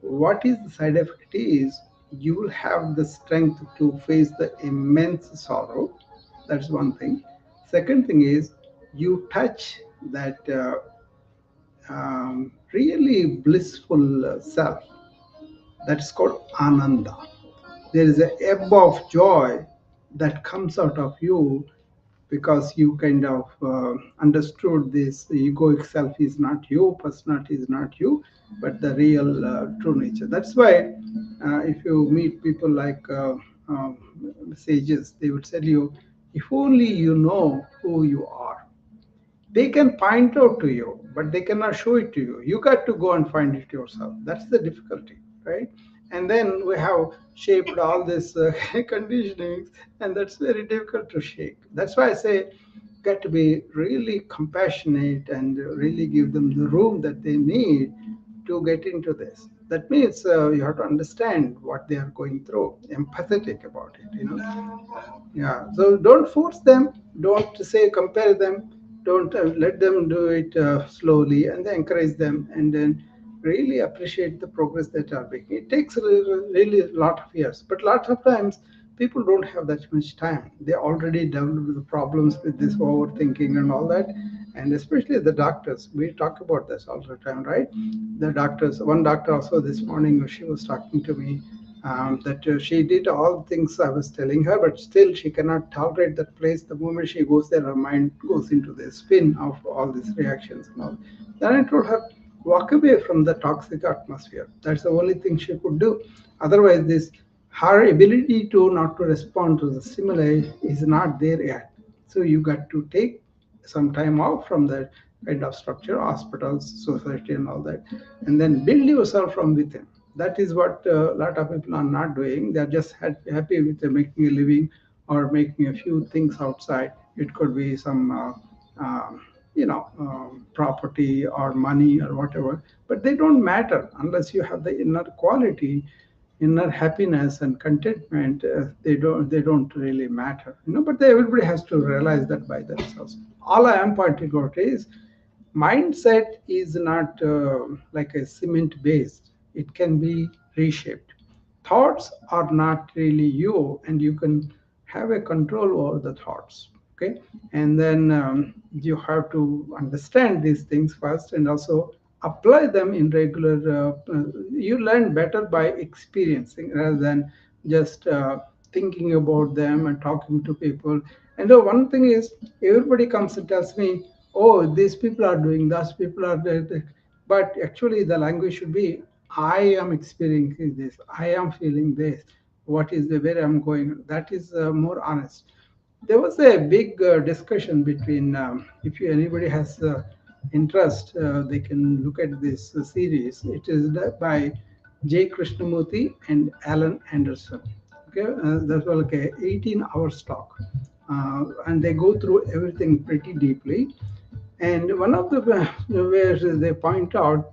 Speaker 1: what is the side effect is you will have the strength to face the immense sorrow. That's one thing. Second thing is you touch that really blissful self. That's called ananda. There is a ebb of joy that comes out of you because you kind of understood this egoic self is not you, personality is not you, but the real true nature. That's why if you meet people like sages, they would tell you, if only you know who you are. They can point out to you, but they cannot show it to you. You got to go and find it yourself. That's the difficulty, right? And then we have shaped all this conditionings, and that's very difficult to shake. That's why I say, got to be really compassionate and really give them the room that they need to get into this. That means you have to understand what they are going through, empathetic about it. Yeah. So don't force them. Don't say compare them. Don't let them do it slowly, and then encourage them, and then really appreciate the progress that are making. It takes really a lot of years, but lots of times people don't have that much time. They already developed the problems with this overthinking and all that, and especially the doctors. We talk about this all the time, right? The doctors. One doctor also this morning, she was talking to me that she did all the things I was telling her, but still she cannot tolerate that place. The moment she goes there, her mind goes into the spin of all these reactions and all. Then I told her, walk away from the toxic atmosphere. That's the only thing she could do. Otherwise, this her ability to not to respond to the stimuli is not there yet. So you got to take some time off from that kind of structure, hospitals, society, and all that, and then build yourself from within. That is what a lot of people are not doing. They're just happy with making a living or making a few things outside. It could be some property or money or whatever, but they don't matter unless you have the inner quality, inner happiness and contentment. They don't really matter. But everybody has to realize that by themselves. All I am pointing out is mindset is not like a cement based. It can be reshaped. Thoughts are not really you, and you can have a control over the thoughts. Okay. And then you have to understand these things first and also apply them in regular. You learn better by experiencing rather than just thinking about them and talking to people. And the one thing is, everybody comes and tells me, oh, these people are doing, those people are doing. But actually, the language should be, I am experiencing this, I am feeling this. What is the where I'm going? That is more honest. There was a big discussion between, if anybody has interest, they can look at this series. It is by J. Krishnamurti and Alan Anderson. Okay, that's like a 18-hour talk, and they go through everything pretty deeply. And one of the where they point out,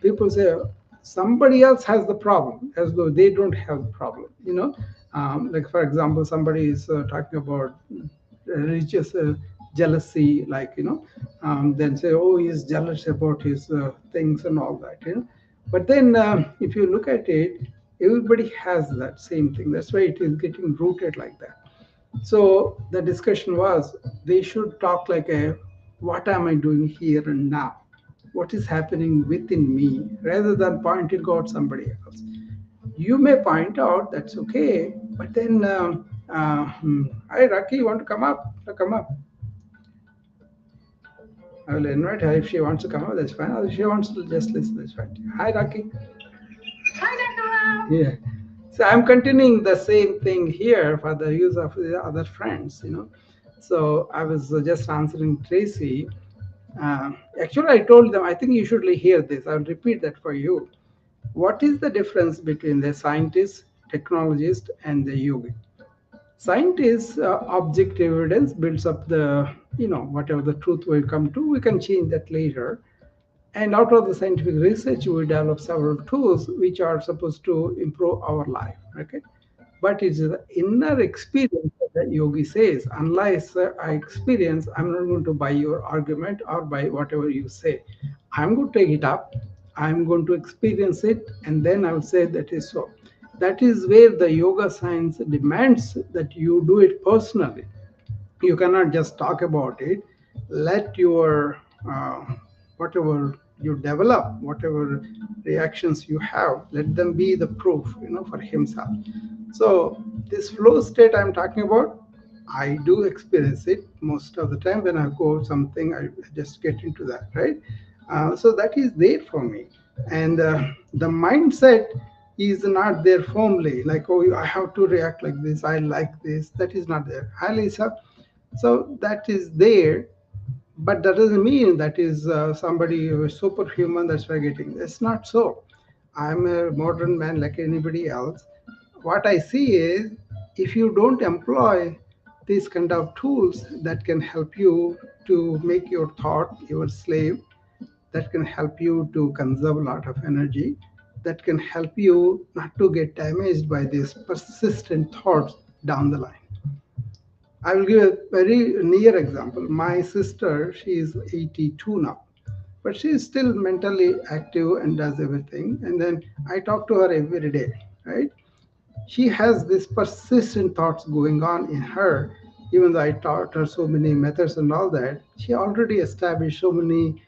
Speaker 1: people say somebody else has the problem, as though they don't have the problem. Like for example, somebody is talking about religious jealousy, like then say, oh, he's jealous about his things and all that. But then if you look at it, everybody has that same thing. That's why it is getting rooted like that. So the discussion was, they should talk like a, what am I doing here and now? What is happening within me, rather than pointing out somebody else. You may point out that's okay, but then, hi Rocky, you want to come up? Come up. I will invite her if she wants to come up. That's fine. Or if she wants to just listen, that's fine. Hi Rocky.
Speaker 2: Hi, Dr. Lau.
Speaker 1: Yeah. So I'm continuing the same thing here for the use of the other friends. So I was just answering Tracy. Actually, I told them, I think you should hear this. I'll repeat that for you. What is the difference between the scientist, technologist, and the yogi? Scientists, objective evidence builds up whatever the truth will come to, we can change that later. And out of the scientific research, we develop several tools which are supposed to improve our life. Okay, but it's the inner experience that yogi says. Unless I experience, I'm not going to buy your argument or buy whatever you say. I'm going to take it up. I'm going to experience it, and then I will say that is so. That is where the yoga science demands that you do it personally. You cannot just talk about it. Let your whatever you develop, whatever reactions you have, let them be the proof, for himself. So this flow state I'm talking about, I do experience it most of the time. When I go something, I just get into that, right? So that is there for me. And the mindset is not there firmly, like, oh, I have to react like this, I like this. That is not there. Hi Lisa. So that is there, but that doesn't mean that is somebody who is superhuman, that's why getting. It's not so. I'm a modern man like anybody else. What I see is, if you don't employ these kind of tools that can help you to make your thought your slave, that can help you to conserve a lot of energy, that can help you not to get damaged by these persistent thoughts down the line. I will give a very near example. My sister, she is 82 now, but she is still mentally active and does everything. And then I talk to her every day, right? She has this persistent thoughts going on in her. Even though I taught her so many methods and all that, she already established so many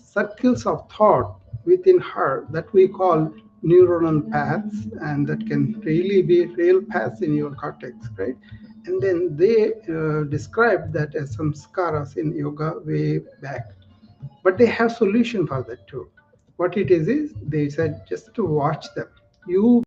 Speaker 1: circles of thought within her that we call neuronal paths, and that can really be real paths in your cortex, right? And then they described that as samskaras in yoga way back, but they have solution for that too. What it is they said just to watch them. You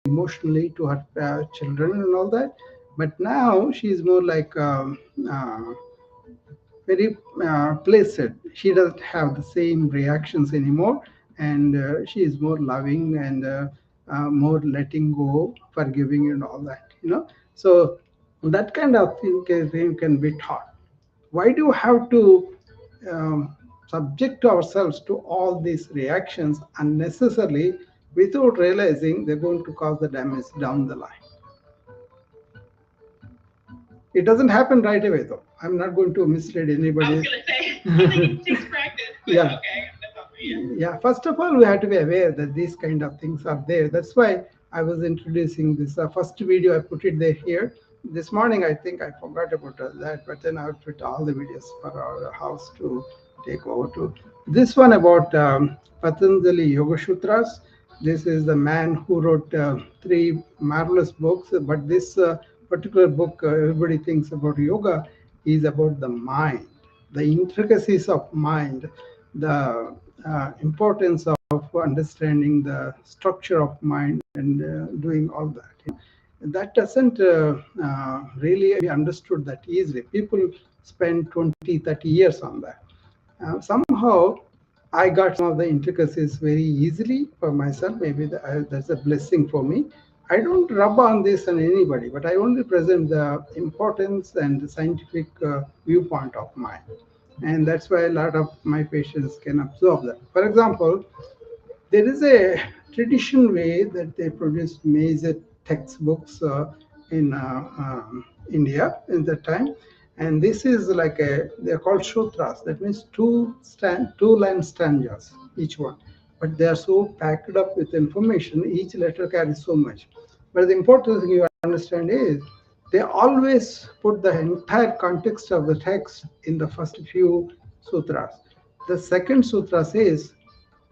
Speaker 1: emotionally to her children and all that. But now she's more like very placid. She doesn't have the same reactions anymore, and she is more loving and more letting go, forgiving, and all that. So that kind of thing can be taught. Why do you have to subject ourselves to all these reactions unnecessarily without realizing they're going to cause the damage down the line? It doesn't happen right away, though. I'm not going to mislead anybody.
Speaker 3: I was going to say, I think it takes practice.
Speaker 1: Yeah.
Speaker 3: Okay.
Speaker 1: Yeah, first of all, we have to be aware that these kind of things are there. That's why I was introducing this first video. I put it there here. This morning, I think I forgot about that, but then I put all the videos for our house to take over to. This one about Patanjali Yoga Sutras. This is the man who wrote 3 marvelous books, but this particular book, everybody thinks about yoga, is about the mind, the intricacies of mind, the importance of understanding the structure of mind and doing all that. That doesn't really be understood that easily. People spend 20, 30 years on that. Somehow, I got some of the intricacies very easily for myself. Maybe that's a blessing for me. I don't rub on this on anybody, but I only present the importance and the scientific viewpoint of mine. And that's why a lot of my patients can absorb that. For example, there is a traditional way that they produce major textbooks in India in that time. And this is like they're called sutras. That means two-line stanzas, each one. But they are so packed up with information, each letter carries so much. But the important thing you understand is they always put the entire context of the text in the first few sutras. The second sutra says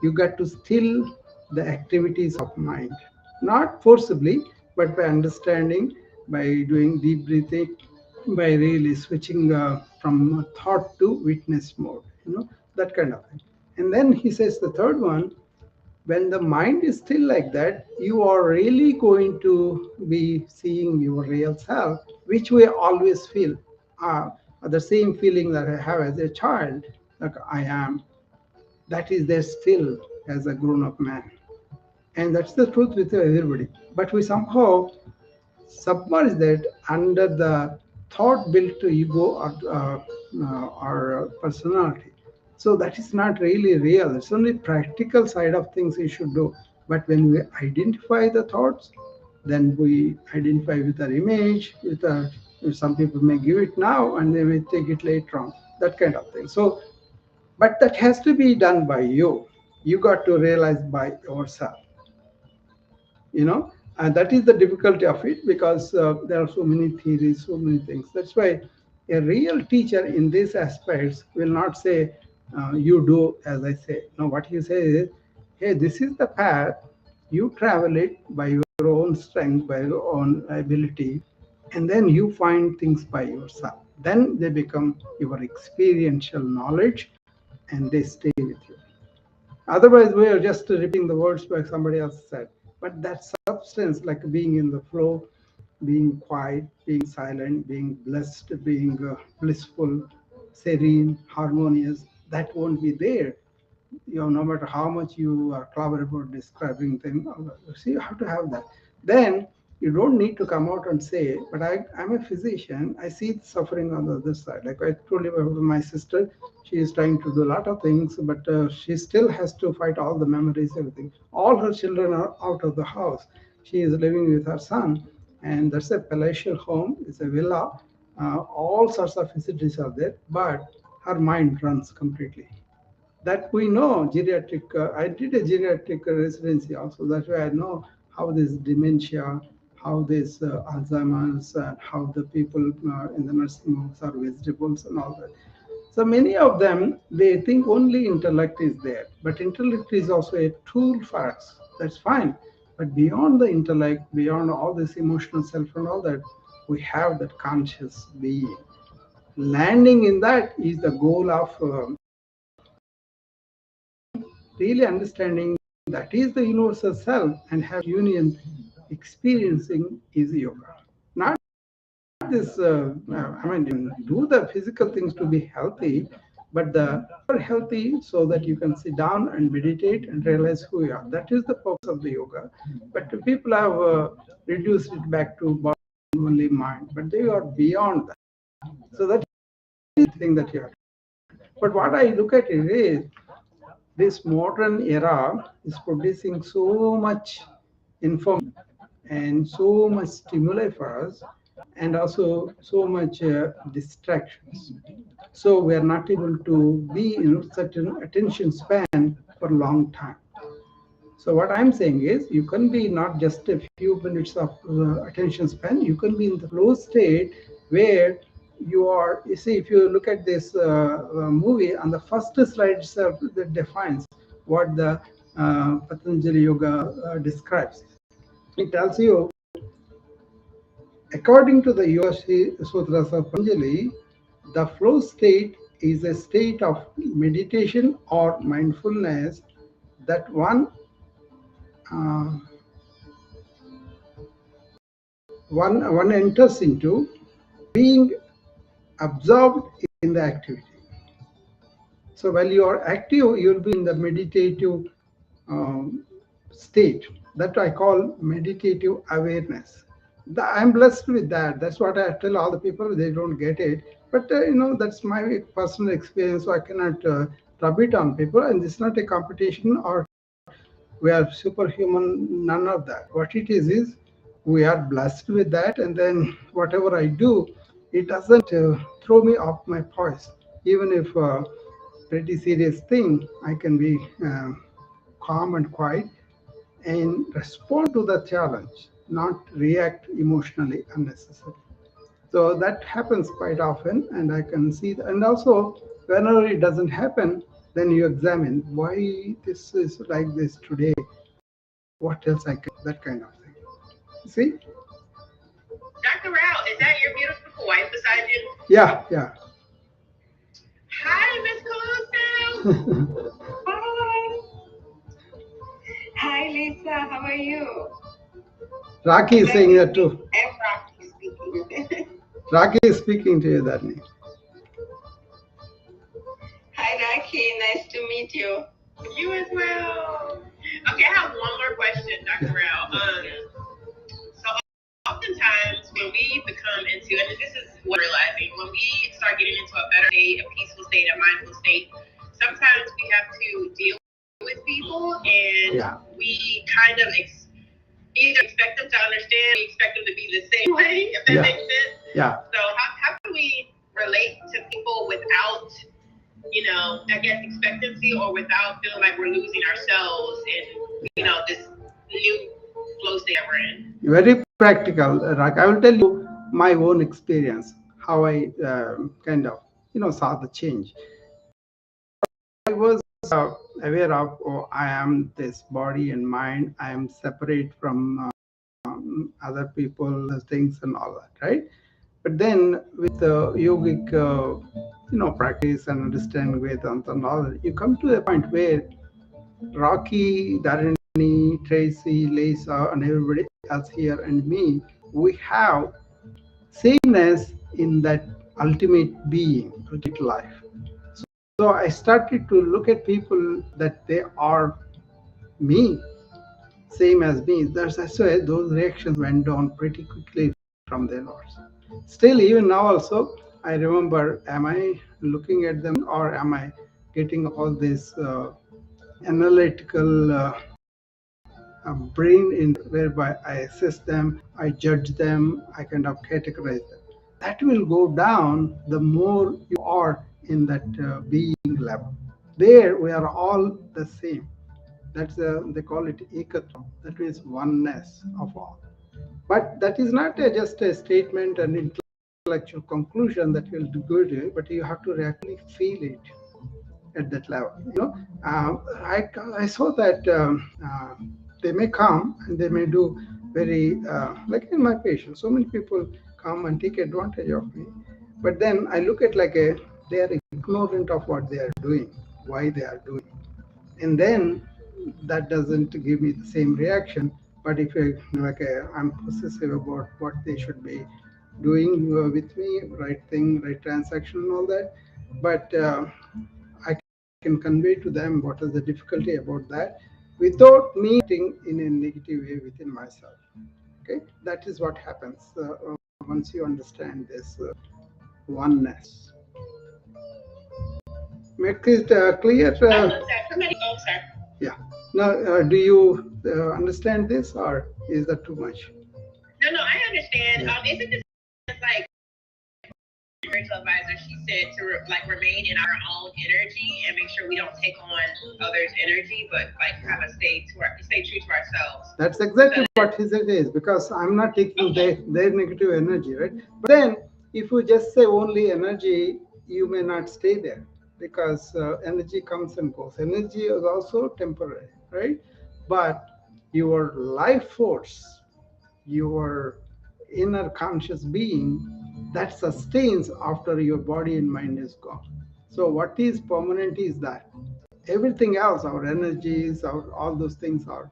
Speaker 1: you got to still the activities of mind, not forcibly, but by understanding, by doing deep breathing, by really switching from thought to witness mode, that kind of thing. And then he says the third one, when the mind is still like that, you are really going to be seeing your real self, which we always feel. Uh, the same feeling that I have as a child, like I am, that is there still as a grown up man. And that's the truth with everybody. But we somehow submerge that under the thought built ego or personality. So that is not really real. It's only practical side of things you should do. But when we identify the thoughts, then we identify with our image, with our, some people may give it now and they may take it later on, that kind of thing. So, but that has to be done by you. You got to realize by yourself, and that is the difficulty of it, because there are so many theories, so many things. That's why a real teacher in these aspects will not say, you do as I say. No, what he says is, hey, this is the path, you travel it by your own strength, by your own ability, and then you find things by yourself. Then they become your experiential knowledge and they stay with you. Otherwise, we are just repeating the words by somebody else said. But that substance, like being in the flow, being quiet, being silent, being blessed, being blissful, serene, harmonious, that won't be there. No matter how much you are clever about describing things, see, you have to have that. Then you don't need to come out and say, but I'm a physician, I see the suffering on the other side. Like I told you about my sister, she is trying to do a lot of things, but she still has to fight all the memories, everything. All her children are out of the house. She is living with her son, and that's a palatial home, it's a villa. All sorts of facilities are there, but her mind runs completely. That we know geriatric. I did a geriatric residency also. That's why I know how this dementia, how this Alzheimer's, and how the people in the nursing homes are vegetables and all that. So many of them, they think only intellect is there, but intellect is also a tool for us. That's fine. But beyond the intellect, beyond all this emotional self and all that, we have that conscious being. Landing in that is the goal of really understanding that is the universal self and have union experiencing is yoga. Not this, I mean, you do the physical things to be healthy, but the are healthy so that you can sit down and meditate and realize who you are. That is the purpose of the yoga. But the people have reduced it back to body only mind, but they are beyond that. So that is the thing that you have. But what I look at it is this modern era is producing so much information and so much stimuli for us, and also so much distractions. So we are not able to be in certain attention span for a long time. So what I'm saying is, you can be not just a few minutes of attention span. You can be in the flow state where you are. You see, if you look at this movie, on the first slide itself, that defines what the Patanjali Yoga describes. It tells you, according to the Yoga Sutras of Patanjali, the flow state is a state of meditation or mindfulness that uh, one enters into, being absorbed in the activity. So while you are active, you will be in the meditative state. That I call meditative awareness. I'm blessed with that. That's what I tell all the people. They don't get it, but that's my personal experience. So I cannot rub it on people. And it's not a competition or we are superhuman. None of that. What it is we are blessed with that. And then whatever I do, it doesn't throw me off my poise. Even if pretty serious thing, I can be calm and quiet and respond to the challenge, not react emotionally unnecessarily. So that happens quite often, and I can see that. And also, whenever it doesn't happen, then you examine why this is like this today. What else I can, that kind of thing. See?
Speaker 2: Dr. Rao, is that your beautiful wife beside you?
Speaker 1: Yeah, yeah.
Speaker 2: Hi, Miss Caluso.
Speaker 4: Hi. Hi, Lisa. How are you?
Speaker 1: Rocky is saying that too.
Speaker 4: I'm Rocky speaking.
Speaker 1: Rocky is speaking to you, Dharni.
Speaker 4: Hi, Rocky. Nice to meet you.
Speaker 2: You as well. Okay, I have one more question, Dr. Rao. So oftentimes when we become into, and this is what we're realizing, when we start getting into a better state, a peaceful state, a mindful state, sometimes we have to deal with people and we kind of either expect them to understand, we expect them to be the same way, if that makes sense.
Speaker 1: Yeah.
Speaker 2: So how can we relate to people without, I guess expectancy, or without feeling like we're losing ourselves in, this new flow state that we're in?
Speaker 1: Very practical, Rak. I will tell you my own experience, how I kind of, saw the change. I was aware of, I am this body and mind. I am separate from other people, things, and all that, right? But then with the yogic, practice and understanding Vedanta and all that, you come to a point where Rocky, Dharani, Tracy, Lisa, and everybody else here and me, we have sameness in that ultimate being, ultimate life. So I started to look at people that they are me, same as me. That's why those reactions went down pretty quickly from then on. Still, even now also, I remember, am I looking at them or am I getting all this analytical brain in whereby I assess them, I judge them, I kind of categorize them. That will go down the more you are in that being level. There we are all the same. That's they call it ekatra. That means oneness of all. But that is not just a statement and intellectual conclusion that will do good, but you have to actually feel it at that level. I saw that they may come and they may do very like in my patients. So many people come and take advantage of me, but then I look at they are ignorant of what they are doing, why they are doing, and then that doesn't give me the same reaction But if I'm possessive about what they should be doing with me, right thing, right transaction, and all that. But I can convey to them what is the difficulty about that without me acting in a negative way within myself. Okay, that is what happens once you understand this oneness. Make it clear.
Speaker 2: I love that. Somebody, oh, sorry.
Speaker 1: Yeah. Now, do you understand this, or is that too much?
Speaker 2: No, I understand.
Speaker 1: Yeah.
Speaker 2: Isn't this like spiritual advisor? She said to remain in our own energy and make sure we don't take on others' energy, but like kind of stay true to ourselves.
Speaker 1: That's exactly what he said is, because I'm not taking their negative energy, right? But then, if you just say only energy, you may not stay there, because energy comes and goes. Energy is also temporary, right? But your life force, your inner conscious being, that sustains after your body and mind is gone. So what is permanent is that everything else, our energies, all those things are.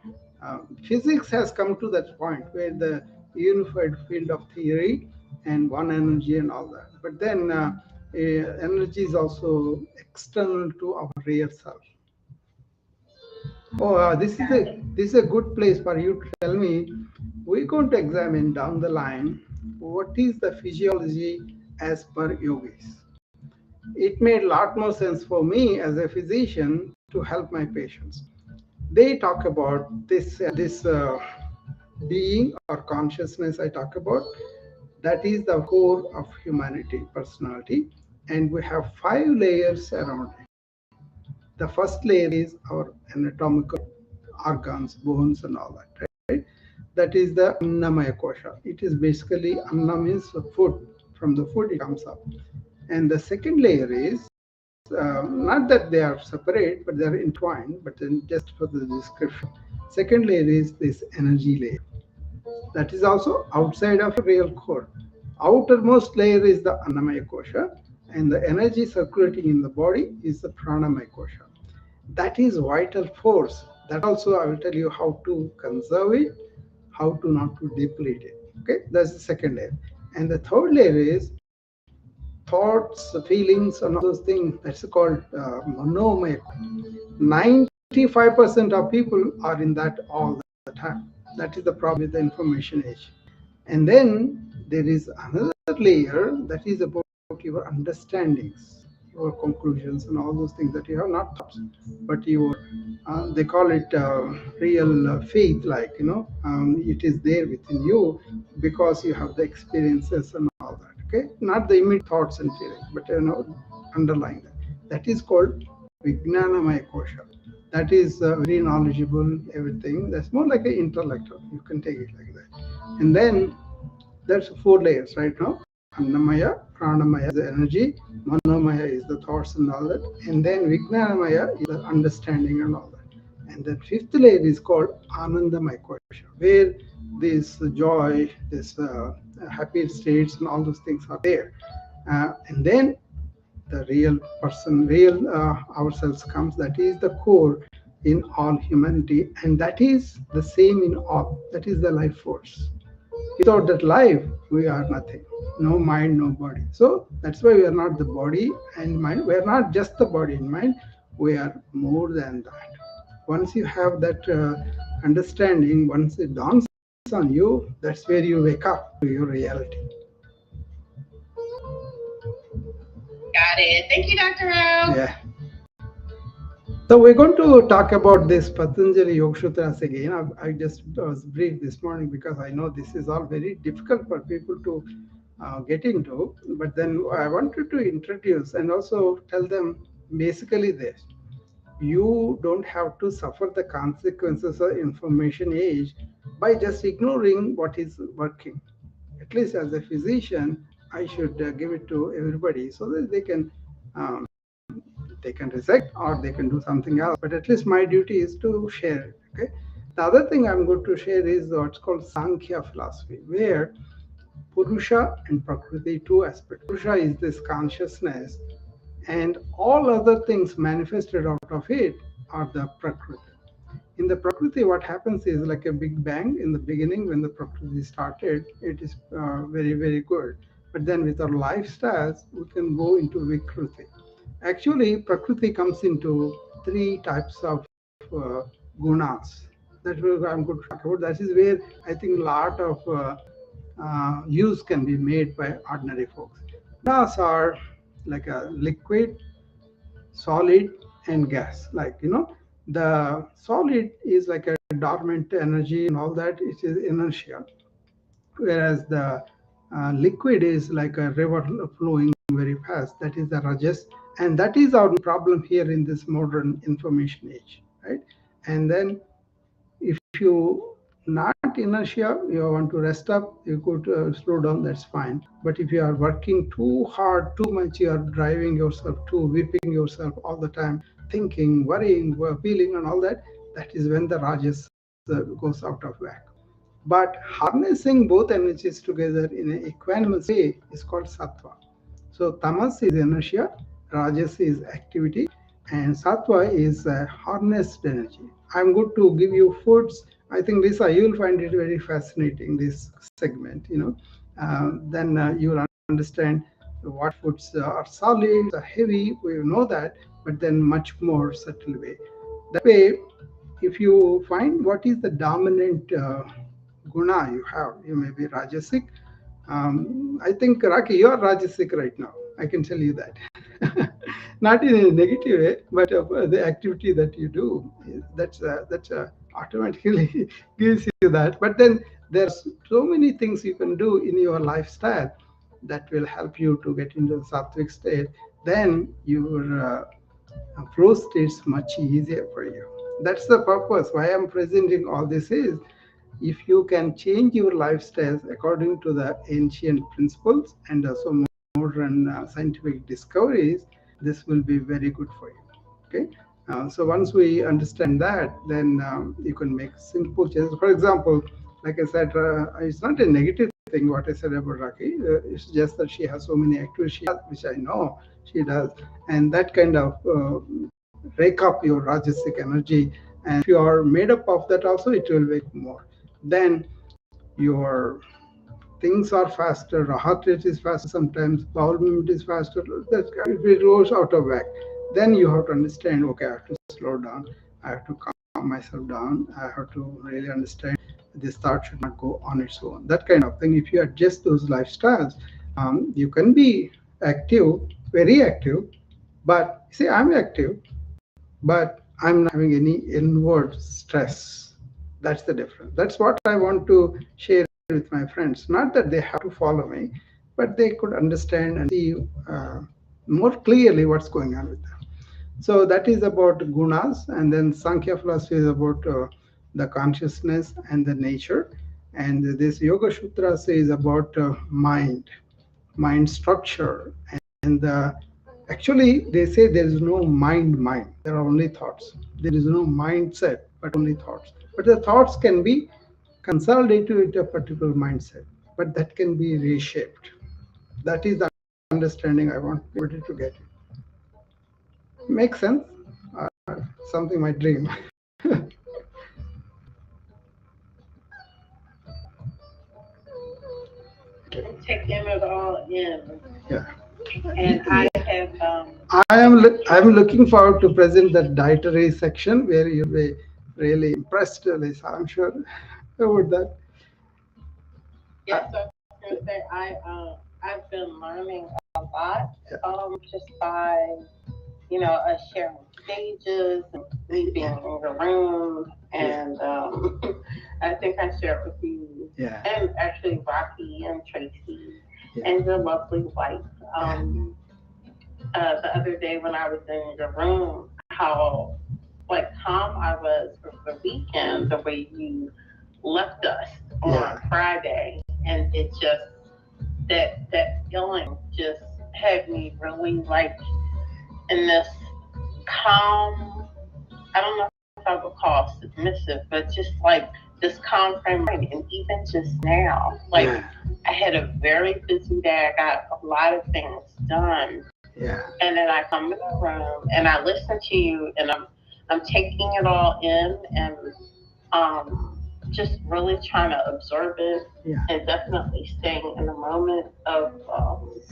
Speaker 1: Physics has come to that point where the unified field of theory and one energy and all that. But then energy is also external to our real self. Oh, this is a good place for you to tell me. We're going to examine down the line what is the physiology as per yogis. It made a lot more sense for me as a physician to help my patients. They talk about this being or consciousness I talk about. That is the core of humanity, personality, and we have 5 layers around it. The first layer is our anatomical organs, bones, and all that. Right? That is the Annamaya Kosha. It is basically Anna means food. From the food it comes up. And the second layer is not that they are separate, but they are entwined. But then just for the description, second layer is this energy layer. That is also outside of the real core. Outermost layer is the Annamaya Kosha, and the energy circulating in the body is the Pranamaya Kosha. That is vital force. That also I will tell you how to conserve it, how to not to deplete it. Okay, that's the second layer. And the third layer is thoughts, feelings, and all those things. That's called monomaya. 95% of people are in that all the time. That is the problem with the information age. And then there is another layer that is about your understandings, your conclusions, and all those things that you have not thoughts, but your they call it real faith, like it is there within you because you have the experiences and all that. Okay, not the immediate thoughts and feelings, but underlying that. That is called Vijnanamaya Kosha. That is very knowledgeable, everything. That's more like an intellectual. You can take it like that. And then there's 4 layers right now. Annamaya, Pranamaya is the energy, Manomaya is the thoughts and all that, and then Vijnanamaya is the understanding and all that. And the 5th layer is called Anandamaya Kosha, where this joy, this happy states and all those things are there. And then the real person, real ourselves comes. That is the core in all humanity, and that is the same in all. That is the life force. Without that life, we are nothing. No mind, no body. So that's why we are not the body and mind. We are not just the body and mind. We are more than that. Once you have that understanding, once it dawns on you, that's where you wake up to your reality.
Speaker 2: Got it. Thank you, Dr. Rao.
Speaker 1: Yeah. So we're going to talk about this Patanjali Yoga Sutras again. I just was brief this morning because I know this is all very difficult for people to get into. But then I wanted to introduce and also tell them basically this. You don't have to suffer the consequences of information age by just ignoring what is working. At least as a physician, I should give it to everybody so that they can reject or they can do something else. But at least my duty is to share it. Okay. The other thing I'm going to share is what's called Sankhya philosophy, where Purusha and Prakriti, 2 aspects. Purusha is this consciousness, and all other things manifested out of it are the Prakriti. In the Prakriti, what happens is like a big bang in the beginning when the Prakriti started, it is very, very good. But then with our lifestyles, we can go into Vikruti. Actually, Prakriti comes into three types of gunas. That will I'm going to talk about. That is where I think a lot of use can be made by ordinary folks. Gunas are like a liquid, solid, and gas. Like, the solid is like a dormant energy and all that, it is inertia. Whereas the liquid is like a river flowing very fast, that is the rajas. And that is our problem here in this modern information age, right? And then if you not inertia, you want to rest up, you could slow down, that's fine. But if you are working too hard, too much, you are driving yourself, too whipping yourself all the time, thinking, worrying, feeling, and all that, that is when the rajas goes out of whack. But harnessing both energies together in an equanimous way is called sattva. So tamas is inertia, rajas is activity, and sattva is harnessed energy. I'm going to give you foods. I think Lisa, you'll find it very fascinating, this segment. Then you'll understand what foods are solid, are heavy. We know that, but then much more subtle way. That way, if you find what is the dominant guna you have, you may be rajasic. I think, Raki, you are rajasic right now. I can tell you that. Not in a negative way, but the activity that you do, that's automatically gives you that. But then there's so many things you can do in your lifestyle that will help you to get into the sattvic state. Then your flow states much easier for you. That's the purpose why I'm presenting all this is, if you can change your lifestyles according to the ancient principles and also modern scientific discoveries, this will be very good for you. Okay. So once we understand that, then you can make simple changes. For example, like I said, it's not a negative thing what I said about Raki. It's just that she has so many activities she has, which I know she does, and that kind of rake up your rajasic energy. And if you are made up of that, also it will wake more. Then your things are faster, heart rate is faster, sometimes bowel movement is faster. That if it goes out of whack, then you have to understand. Okay, I have to slow down. I have to calm myself down. I have to really understand this thought should not go on its own. That kind of thing. If you adjust those lifestyles, you can be active, very active. But see, I'm active, but I'm not having any inward stress. That's the difference. That's what I want to share with my friends. Not that they have to follow me, but they could understand and see more clearly what's going on with them. So that is about gunas, and then Sankhya philosophy is about the consciousness and the nature, and this Yoga Sutra says about mind structure, and actually they say there is no mind. There are only thoughts. There is no mindset, but only thoughts. But the thoughts can be consolidated into a particular mindset, but that can be reshaped. That is the understanding I want everybody to get. Makes sense? Something my dream.
Speaker 4: Taking it all in.
Speaker 1: Yeah.
Speaker 4: And I have
Speaker 1: I'm looking forward to present that dietary section where you'll be really impressed, Lisa. I'm sure about that.
Speaker 4: yes, I was gonna say I've been learning a lot
Speaker 1: Yeah.
Speaker 4: just by us sharing stages and me being in the room and I think I shared with you
Speaker 1: Yeah.
Speaker 4: and actually Rocky and Tracy
Speaker 1: Yeah.
Speaker 4: and your lovely wife the other day when I was in your room how like calm I was for the weekend the way you left us on
Speaker 1: Yeah.
Speaker 4: Friday and it just that feeling just had me really like in this calm, I don't know if I would call it submissive, but just like this calm frame of mind. And even just now, like
Speaker 1: Yeah.
Speaker 4: I had a very busy day. I got a lot of things done.
Speaker 1: Yeah.
Speaker 4: And then I come in the room and I listen to you and I'm I'm taking it all in and just really trying to absorb it
Speaker 1: Yeah.
Speaker 4: and definitely staying in the moment of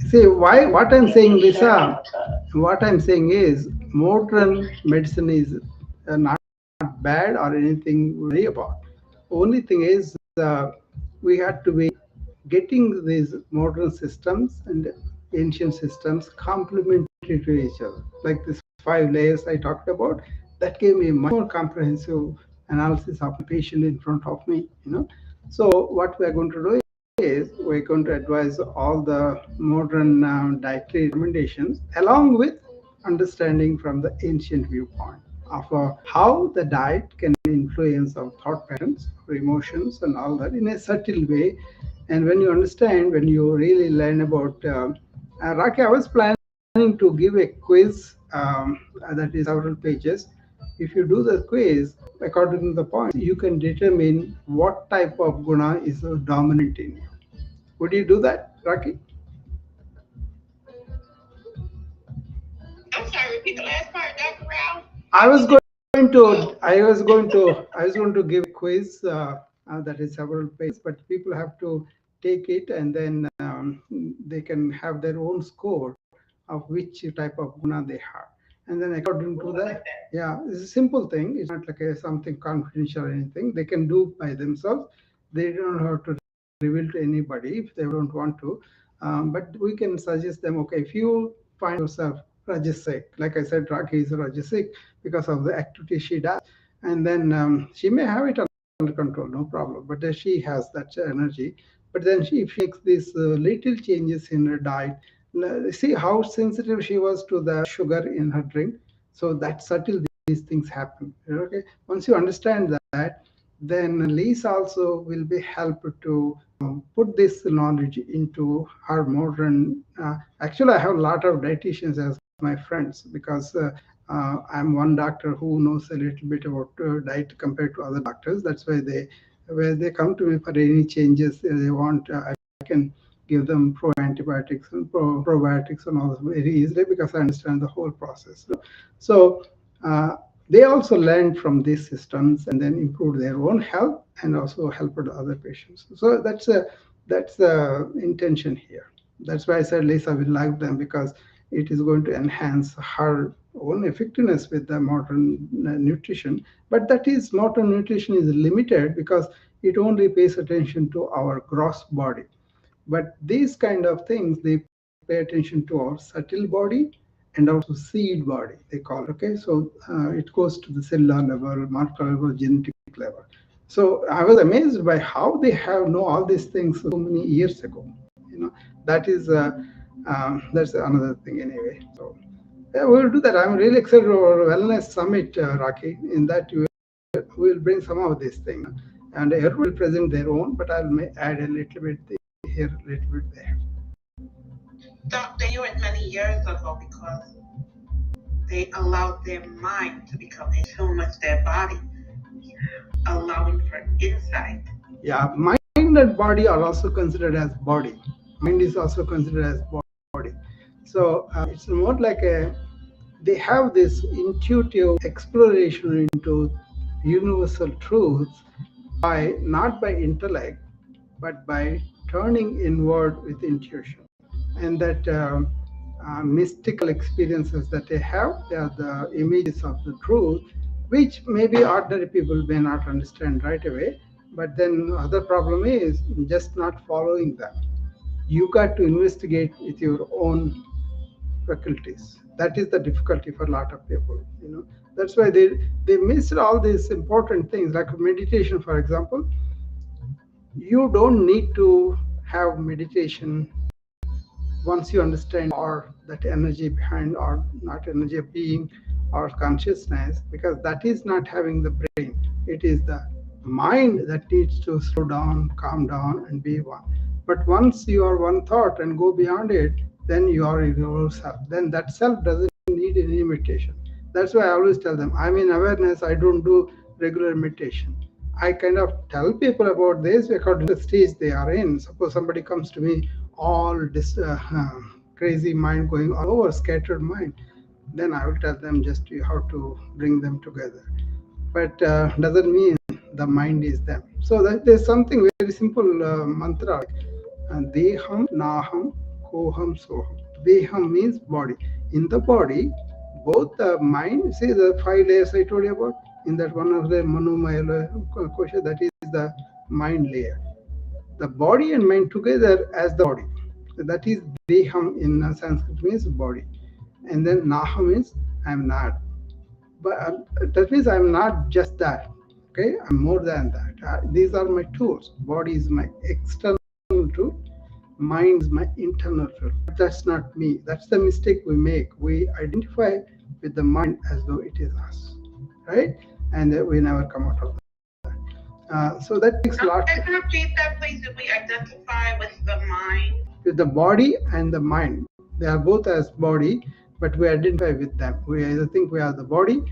Speaker 1: See, why? What I'm saying,
Speaker 4: sharing
Speaker 1: Lisa,
Speaker 4: with us.
Speaker 1: what I'm saying is modern medicine is not bad or anything to worry about. Only thing is, we had to be getting these modern systems and ancient systems complementary to each other. Like this 5 layers I talked about, that gave me much more comprehensive analysis of the patient in front of me. So what we are going to do is we're going to advise all the modern dietary recommendations along with understanding from the ancient viewpoint of how the diet can influence our thought patterns, our emotions, and all that in a subtle way. And when you understand, when you really learn about Raki, I was planning to give a quiz that is several pages. If you do the quiz according to the points, you can determine what type of guna is dominant in you. Would you do that, Raki?
Speaker 2: I'm sorry, repeat the last part, Dr. Rao.
Speaker 1: I was
Speaker 2: Oh,
Speaker 1: I was going to give a quiz that is several pages, but people have to take it and then they can have their own score of which type of guna they have. And then according to
Speaker 2: I
Speaker 1: that,
Speaker 2: like that.
Speaker 1: yeah, it's a simple thing. It's not like something confidential or anything. They can do by themselves. They don't have to reveal to anybody if they don't want to. But we can suggest them, okay, if you find yourself Rajasic, like I said, Raki is Rajasic because of the activity she does. And then she may have it under control, no problem. But she has that energy. But then if she makes these little changes in her diet, see how sensitive she was to the sugar in her drink. So that subtle these things happen. Okay, once you understand that, then Lisa also will be helped to put this knowledge into her modern. Actually, I have a lot of dietitians as my friends because I'm one doctor who knows a little bit about diet compared to other doctors. That's why they come to me for any changes they want. I can give them pro antibiotics and probiotics and all this very easily because I understand the whole process. So they also learned from these systems and then improved their own health and also helped other patients. So that's the intention here. That's why I said Lisa will like them because it is going to enhance her own effectiveness with the modern nutrition. But that is modern nutrition is limited because it only pays attention to our gross body. But these kind of things, they pay attention to our subtle body and also seed body, they call it. Okay, so it goes to the cellular level, molecular level, genetic level. So I was amazed by how they have know all these things so many years ago. That is that's another thing anyway. So yeah, we'll do that. I'm really excited about Wellness Summit, Raki. In that we'll bring some of these things, and everyone will present their own, but I'll add a little bit here, a little bit there.
Speaker 3: Doctor, you went many years ago because they allowed their mind to become in tune with their body, allowing for insight.
Speaker 1: Yeah, mind and body are also considered as body. Mind is also considered as body. So it's more like they have this intuitive exploration into universal truths by not by intellect, but by turning inward with intuition. And that mystical experiences that they are the images of the truth, which maybe ordinary people may not understand right away. But then other problem is just not following them. You got to investigate with your own faculties. That is the difficulty for a lot of people. That's why they missed all these important things like meditation, for example. You don't need to have meditation once you understand or that energy behind or not energy of being or consciousness, because that is not having the brain. It is the mind that needs to slow down, calm down, and be one. But once you are one thought and go beyond it, then you are your self. Then that self doesn't need any meditation. That's why I always tell them I'm in awareness. I don't do regular meditation. I kind of tell people about this according to the stage they are in. Suppose somebody comes to me all this crazy mind going all over, scattered mind. then I will tell them just how to bring them together. But doesn't mean the mind is them. So that there's something very simple mantra like deham, naham, koham, soham. Deham means body. In the body, both the mind, see the 5 layers I told you about, in that one of the Manomaya kosha, that is the mind layer. The body and mind together as the body. That is deham in Sanskrit means body. And then naham means I'm not. But that means I'm not just that. Okay, I'm more than that. These are my tools. Body is my external tool. Mind is my internal tool. That's not me. That's the mistake we make. We identify with the mind as though it is us, right? And we never come out of that. So that takes a lot.
Speaker 3: Can you repeat that, please? If we identify with the mind,
Speaker 1: with the body and the mind, they are both as body, but we identify with them. We either think we are the body,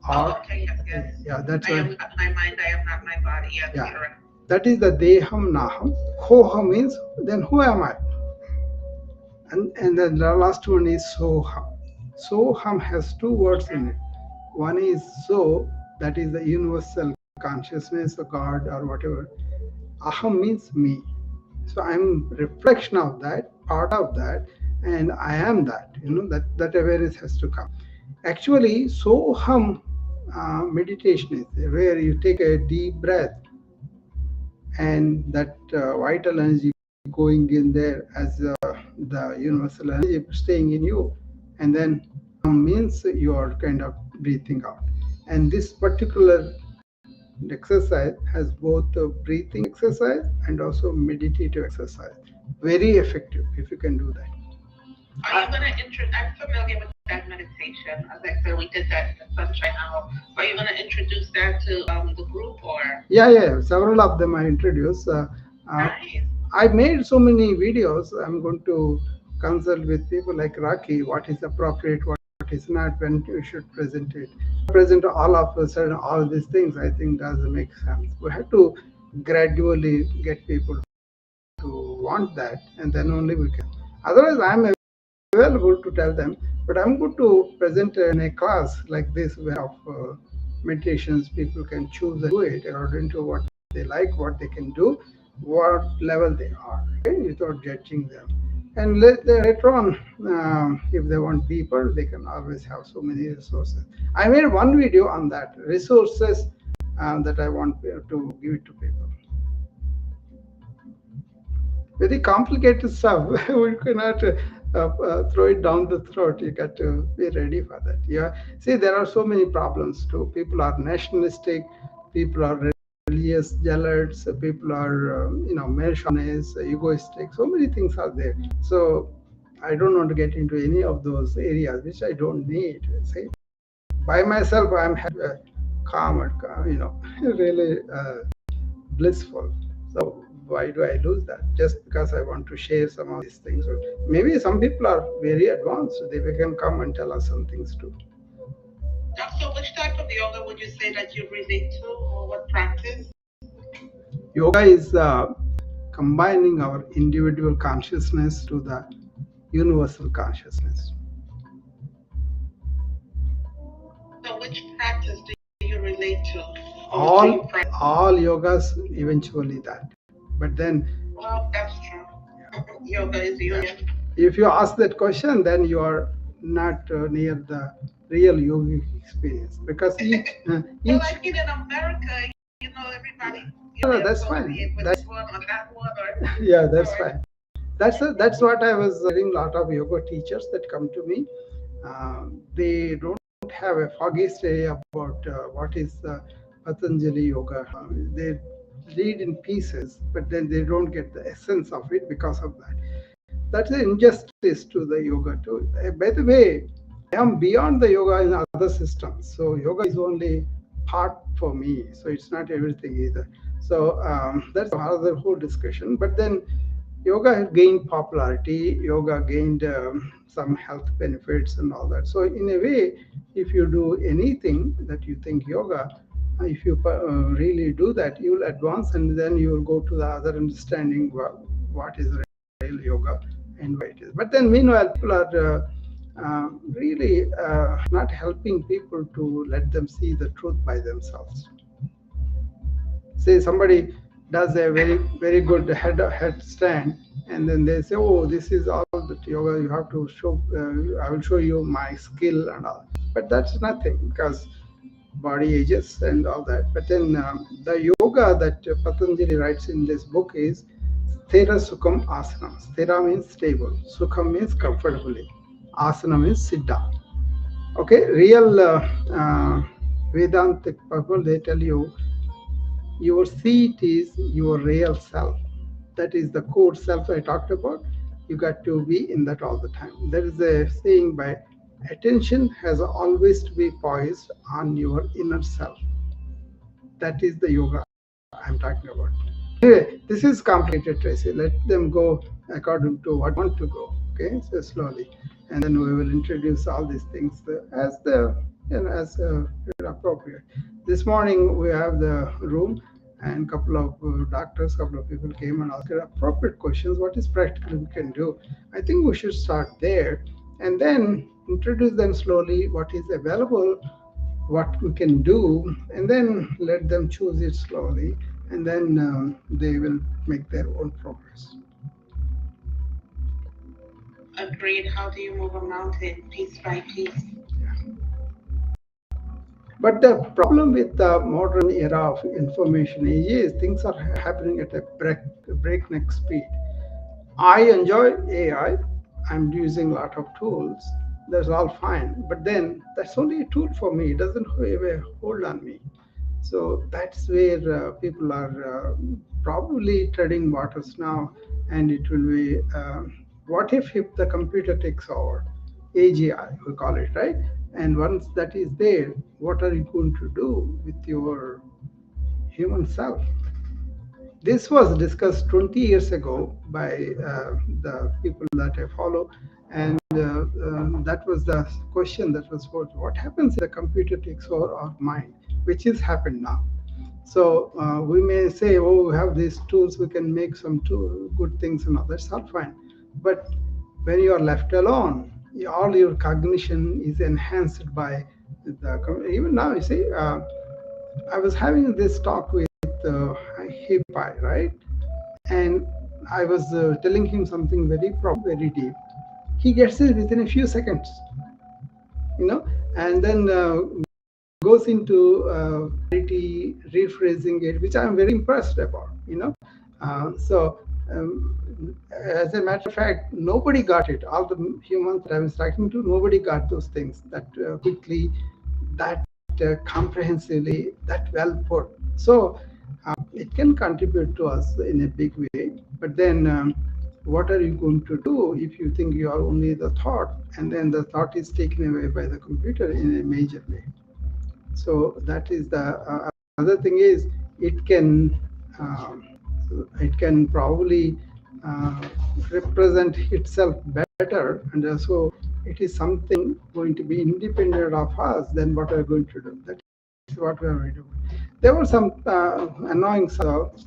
Speaker 1: or
Speaker 3: okay, yes.
Speaker 1: Yeah, that's
Speaker 3: I am
Speaker 1: right.
Speaker 3: not my mind. I am not my body. Yes,
Speaker 1: Yeah.
Speaker 3: correct.
Speaker 1: That is the deham naham. Koham means then who am I? And then the last one is soham. Soham has two words in it. One is so, that is the universal consciousness, or God, or whatever. Aham means me. So I'm reflection of that, part of that, and I am that. That awareness has to come. Actually, soham meditation is where you take a deep breath, and that vital energy going in there as the universal energy staying in you, and then means you are kind of breathing out. And this particular exercise has both a breathing exercise and also meditative exercise. Very effective if you can do that.
Speaker 3: Are you going to introduce? I'm familiar with that meditation. As I said, we did that in the Sunshine Hour. Are you going to introduce that to the group, or?
Speaker 1: Yeah. Several of them I introduced.
Speaker 3: Nice.
Speaker 1: I made so many videos. I'm going to consult with people like Raki, what is appropriate, what is not, when you should present it. Present all of a sudden all these things, I think doesn't make sense. We have to gradually get people to want that, and then only we can. Otherwise, I'm available to tell them, but I'm going to present in a class like this where of meditations people can choose and do it according to what they like, what they can do, what level they are, okay, without judging them. And later on, if they want deeper, they can always have so many resources. I made one video on that, resources that I want to give it to people. Very complicated stuff. We cannot throw it down the throat. You got to be ready for that. Yeah. See, there are so many problems too. People are nationalistic. People are religious zealots. People are, chauvinist, egoistic. So many things are there. So I don't want to get into any of those areas, which I don't need. See, by myself, I'm calm and, really blissful. So why do I lose that? Just because I want to share some of these things. Maybe some people are very advanced. They can come and tell us some things too.
Speaker 3: So which type of yoga would you say that you relate to, or what practice?
Speaker 1: Yoga is combining our individual consciousness to the universal consciousness.
Speaker 3: So which practice do you relate to?
Speaker 1: All yogas eventually that. But then,
Speaker 3: well, that's true. Yoga is union.
Speaker 1: If you ask that question, then you are not near the real yogic experience, because each
Speaker 3: well, like in America, everybody.
Speaker 1: That's fine. Yeah, that's fine. That's what I was hearing. A lot of yoga teachers that come to me, they don't have a foggy idea about what is Patanjali yoga. They read in pieces, but then they don't get the essence of it because of that. That's an injustice to the yoga too. By the way, I am beyond the yoga in other systems. So yoga is only part for me. So it's not everything either. So that's another whole discussion. But then yoga gained popularity. Yoga gained some health benefits and all that. So in a way, if you do anything that you think yoga, if you really do that, you will advance, and then you will go to the other understanding what is real yoga and what it is. But then meanwhile, people are really not helping people to let them see the truth by themselves. Say somebody does a very good headstand, and then they say, oh, this is all the yoga you have to show, I will show you my skill and all, but that's nothing, because body ages and all that. But then the yoga that Patanjali writes in this book is Sthira Sukham Asana. Sthira means stable, Sukham means comfortably, Asana means sit down. Okay, real Vedantic people, they tell you your seat is your real self. That is the core self I talked about. You got to be in that all the time. There is a saying by attention has always to be poised on your inner self. That is the yoga I'm talking about. Anyway, this is complicated, Tracy. Let them go according to what want to go. Okay, so slowly, and then we will introduce all these things as the as appropriate. This morning we have the room, and couple of doctors, couple of people came and asked appropriate questions. What is practically we can do? I think we should start there, and then introduce them slowly. What is available, what we can do, and then let them choose it slowly, and then they will make their own progress.
Speaker 3: Agreed. How do you move a mountain piece by piece?
Speaker 1: But the problem with the modern era of information age is things are happening at a breakneck speed. I enjoy AI. I'm using a lot of tools. That's all fine. But then that's only a tool for me. It doesn't have a hold on me. So that's where people are probably treading waters now. And it will be what if the computer takes over? AGI, we call it, right? And once that is there, what are you going to do with your human self? This was discussed 20 years ago by the people that I follow, and that was the question that was posed. What happens if the computer takes over our mind, which has happened now? So we may say, oh, we have these tools, we can make some good things and all, that's all fine. But when you are left alone, all your cognition is enhanced by even now, you see, I was having this talk with Hipai, right? And I was telling him something very deep. He gets it within a few seconds, and then goes into rephrasing it, which I'm very impressed about, So, as a matter of fact, nobody got it. All the humans that I was talking to, nobody got those things that quickly, that comprehensively, that well put. So, it can contribute to us in a big way. But then, what are you going to do if you think you are only the thought, and then the thought is taken away by the computer in a major way? So that is the other thing is it can probably represent itself better, and also it is something going to be independent of us. Then what are we going to do? That is what we are going to do. There were some annoying.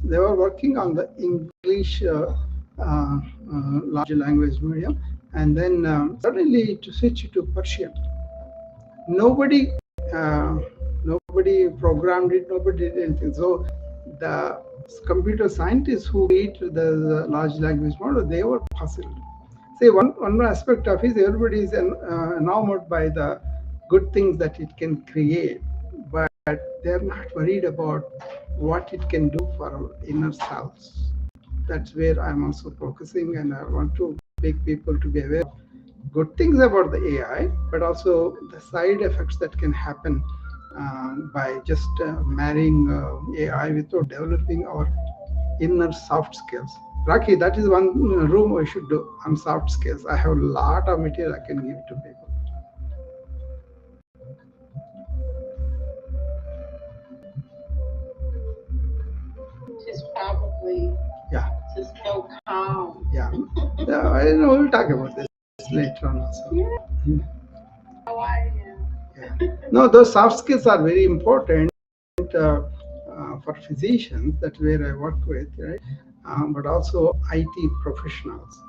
Speaker 1: They were working on the English large language medium, and then suddenly to switch to Persian. Nobody programmed it, nobody did anything. So the computer scientists who read the large language model, they were puzzled. Say one aspect of it is everybody is enamored by the good things that it can create, but they're not worried about what it can do for our inner selves. That's where I'm also focusing, and I want to make people to be aware of good things about the AI, but also the side effects that can happen by just marrying AI without developing our inner soft skills. Raki, that is one room we should do on soft skills. I have a lot of material I can give to people.
Speaker 4: Just probably just so calm.
Speaker 1: Yeah, I know we'll talk about this later on also.
Speaker 4: Yeah. How I am.
Speaker 1: Yeah. No, those soft skills are very important for physicians. That's where I work with, right? But also IT professionals.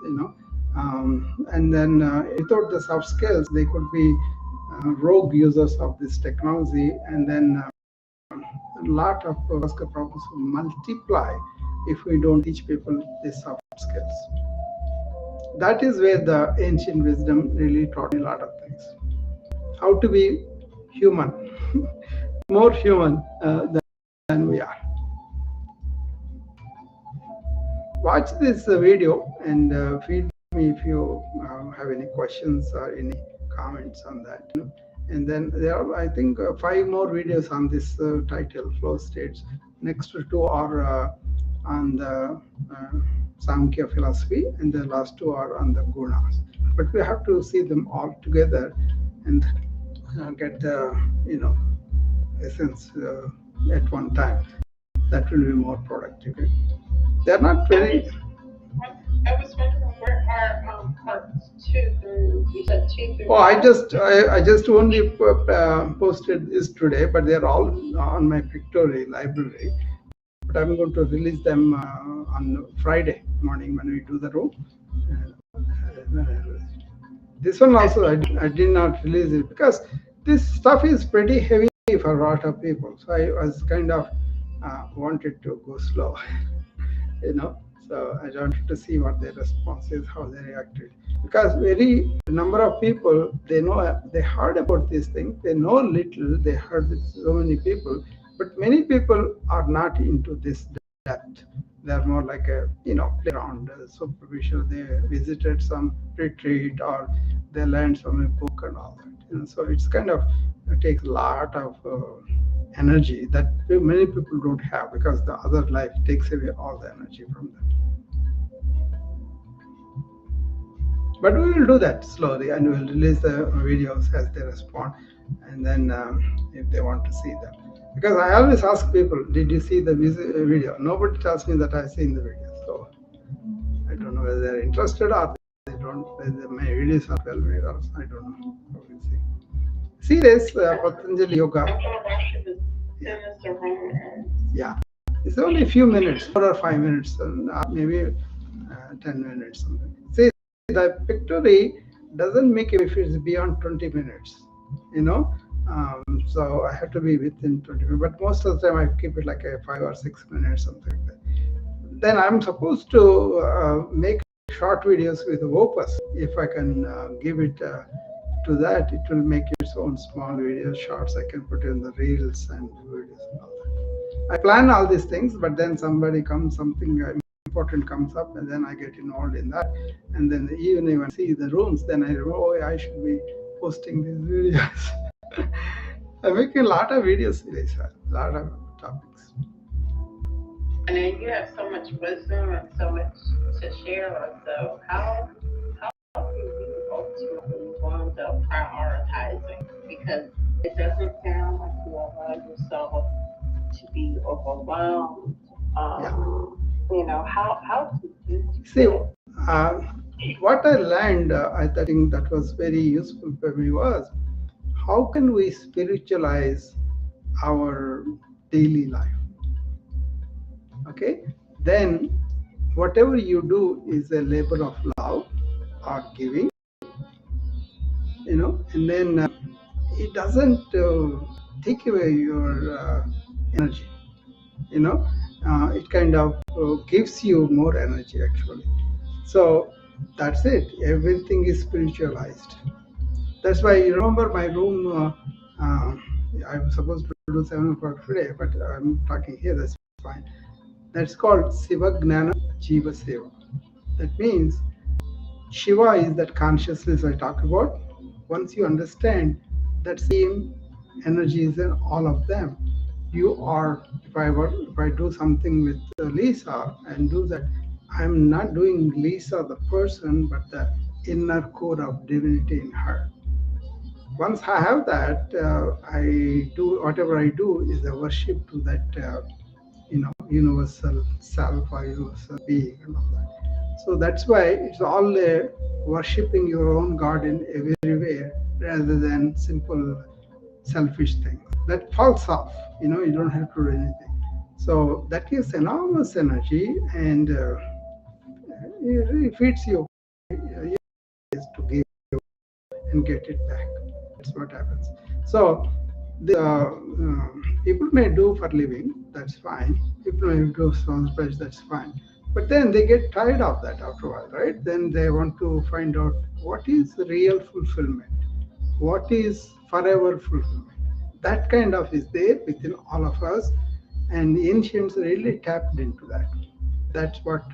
Speaker 1: And then without the soft skills, they could be rogue users of this technology, and then a lot of problems will multiply if we don't teach people these soft skills. That is where the ancient wisdom really taught me a lot of things. How to be human, more human than we are. Watch this video and feed me if you have any questions or any comments on that. And then there are, I think, 5 more videos on this title, flow states. Next 2 are on the Samkhya philosophy, and the last 2 are on the gunas. But we have to see them all together and get the essence at one time. That will be more productive. They're not very.
Speaker 4: I was wondering where are parts 2 through, you said 2 through.
Speaker 1: Oh, I just only posted this today, but they're all on my Pictory library. But I'm going to release them on Friday morning when we do the room. This one also I did not release it because this stuff is pretty heavy for a lot of people. So I was kind of wanted to go slow, So I wanted to see what their response is, how they reacted. Because very number of people, they heard about this thing, they know little, they heard with so many people, but many people are not into this depth. They're more like a playground, superficial. They visited some retreat or they learned from a book and all that. So it's kind of, it takes a lot of energy that many people don't have because the other life takes away all the energy from them. But we will do that slowly, and we will release the videos as they respond, and then if they want to see them. Because I always ask people, did you see the video? Nobody tells me that I've seen the video, so I don't know whether they're interested or they don't. Whether my videos are well made or I don't know. We'll see. See this Patanjali Yoga. Yeah, it's only a few minutes, 4 or 5 minutes, maybe 10 minutes. Something. See, the Pictory doesn't make it if it's beyond 20 minutes, so I have to be within 20 minutes. But most of the time, I keep it like a 5 or 6 minutes, something like that. Then I'm supposed to make short videos with Opus. If I can give it to that, it will make its own small video shorts. I can put in the reels and videos and all that. I plan all these things, but then somebody comes, something important comes up, and then I get involved in that. And then even when I see the rooms, then I remember, oh, I should be posting these videos. I'm making a lot of videos today, sir. A lot of topics.
Speaker 4: And then you have so much wisdom and so much to share. So how do you ultimately wind up prioritizing? Because it doesn't sound like you allow yourself to be overwhelmed. How to do that?
Speaker 1: See, what I learned, I think that was very useful for me was, how can we spiritualize our daily life? Okay, then whatever you do is a labor of love or giving, and then it doesn't take away your energy, it kind of gives you more energy actually. So that's it, everything is spiritualized. That's why you remember my room, I'm supposed to do 7 o'clock today, but I'm talking here, that's fine. That's called Siva Gnana Jiva Seva. That means Shiva is that consciousness I talk about. Once you understand that same energy is in all of them, you are, if I do something with Lisa and do that, I'm not doing Lisa the person, but the inner core of divinity in her. Once I have that, I do whatever I do is a worship to that universal self or universal being and all that. So that's why it's all worshipping your own God in everywhere rather than simple selfish things. That falls off, you don't have to do anything. So that gives enormous energy and it really feeds you. is to give and get it back. That's what happens. So people may do for living, that's fine. People may do from scratch, that's fine. But then they get tired of that after a while, right? Then they want to find out what is real fulfillment, what is forever fulfillment. That kind of is there within all of us, and the ancients really tapped into that. That's what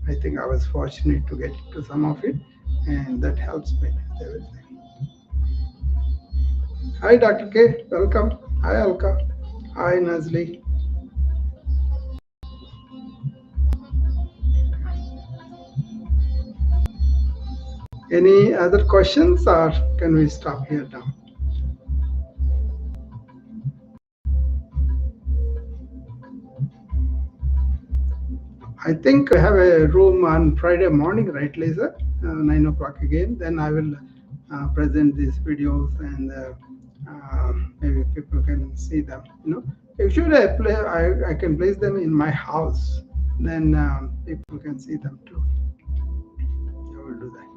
Speaker 1: I think I was fortunate to get to some of it, and that helps me with everything. Hi, Dr. K. Welcome. Hi, Alka. Hi, Nazli. Any other questions, or can we stop here now? I think we have a room on Friday morning, right, Lisa? 9 o'clock again. Then I will present these videos, and maybe people can see them. Usually I can place them in my house. Then people can see them too. I will do that.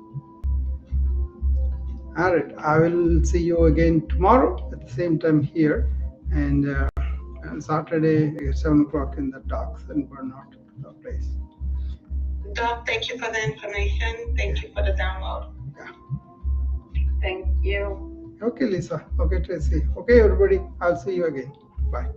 Speaker 1: All right. I will see you again tomorrow at the same time here, and Saturday at 7 o'clock in the Docks and Burnout place.
Speaker 3: Doc, thank you for the information. Thank you for the download.
Speaker 1: Yeah.
Speaker 4: Thank you.
Speaker 1: Okay, Lisa. Okay, Tracy. Okay, everybody. I'll see you again. Bye.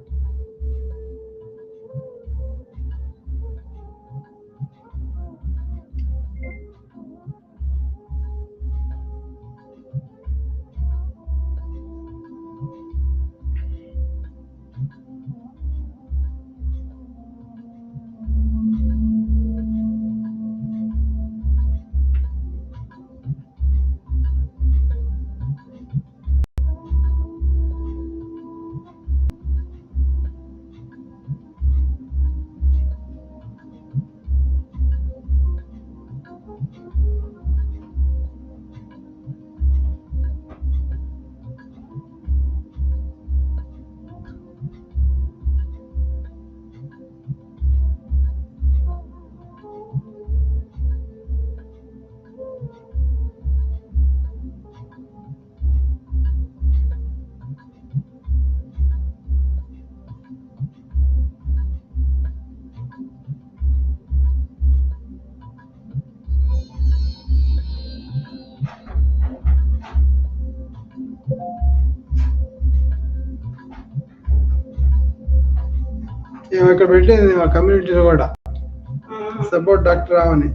Speaker 1: మేము ఇక్కడ పెట్టింది మా కమ్యూనిటీలో కూడా support doctor రావని.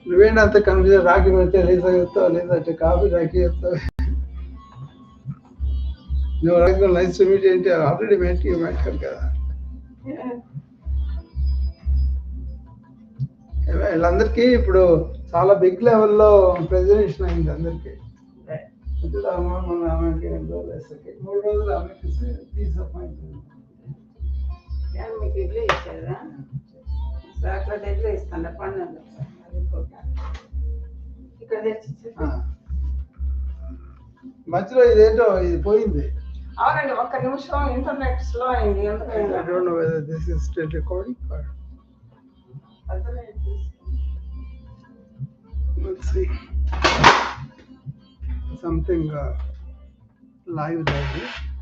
Speaker 1: నువ్వేంటి అంత confusion? రాకి పెడితే లీసా చెప్తావు, లేదంటే కాఫీ రాకి చెప్తావు. నువ్వు రాకి నైస్ టు మీట్ ఏంటి ఆల్రెడీ మెంట్ కదా. వీళ్ళందరికీ ఇప్పుడు చాలా బిగ్ లెవెల్లో ప్రెజెంటేషన్ అయింది అందరికీ. ఆమెకి 2 రోజులు వేసరికి 3 రోజులు ఆమెకి డిసప్పాయింట్మెంట్.
Speaker 5: మీకు ఇడ్లీ ఇచ్చారా? అట్లా ఇడ్లీ ఇస్తాను పండుగ ఇక్కడ తెచ్చి
Speaker 1: మధ్యలో ఇదేంటో ఇది పోయింది.
Speaker 5: అవునండి, ఒక్క నిమిషం ఇంటర్నెట్ స్లో అయింది.
Speaker 1: I don't know whether this is still recording or let's see. Something live there.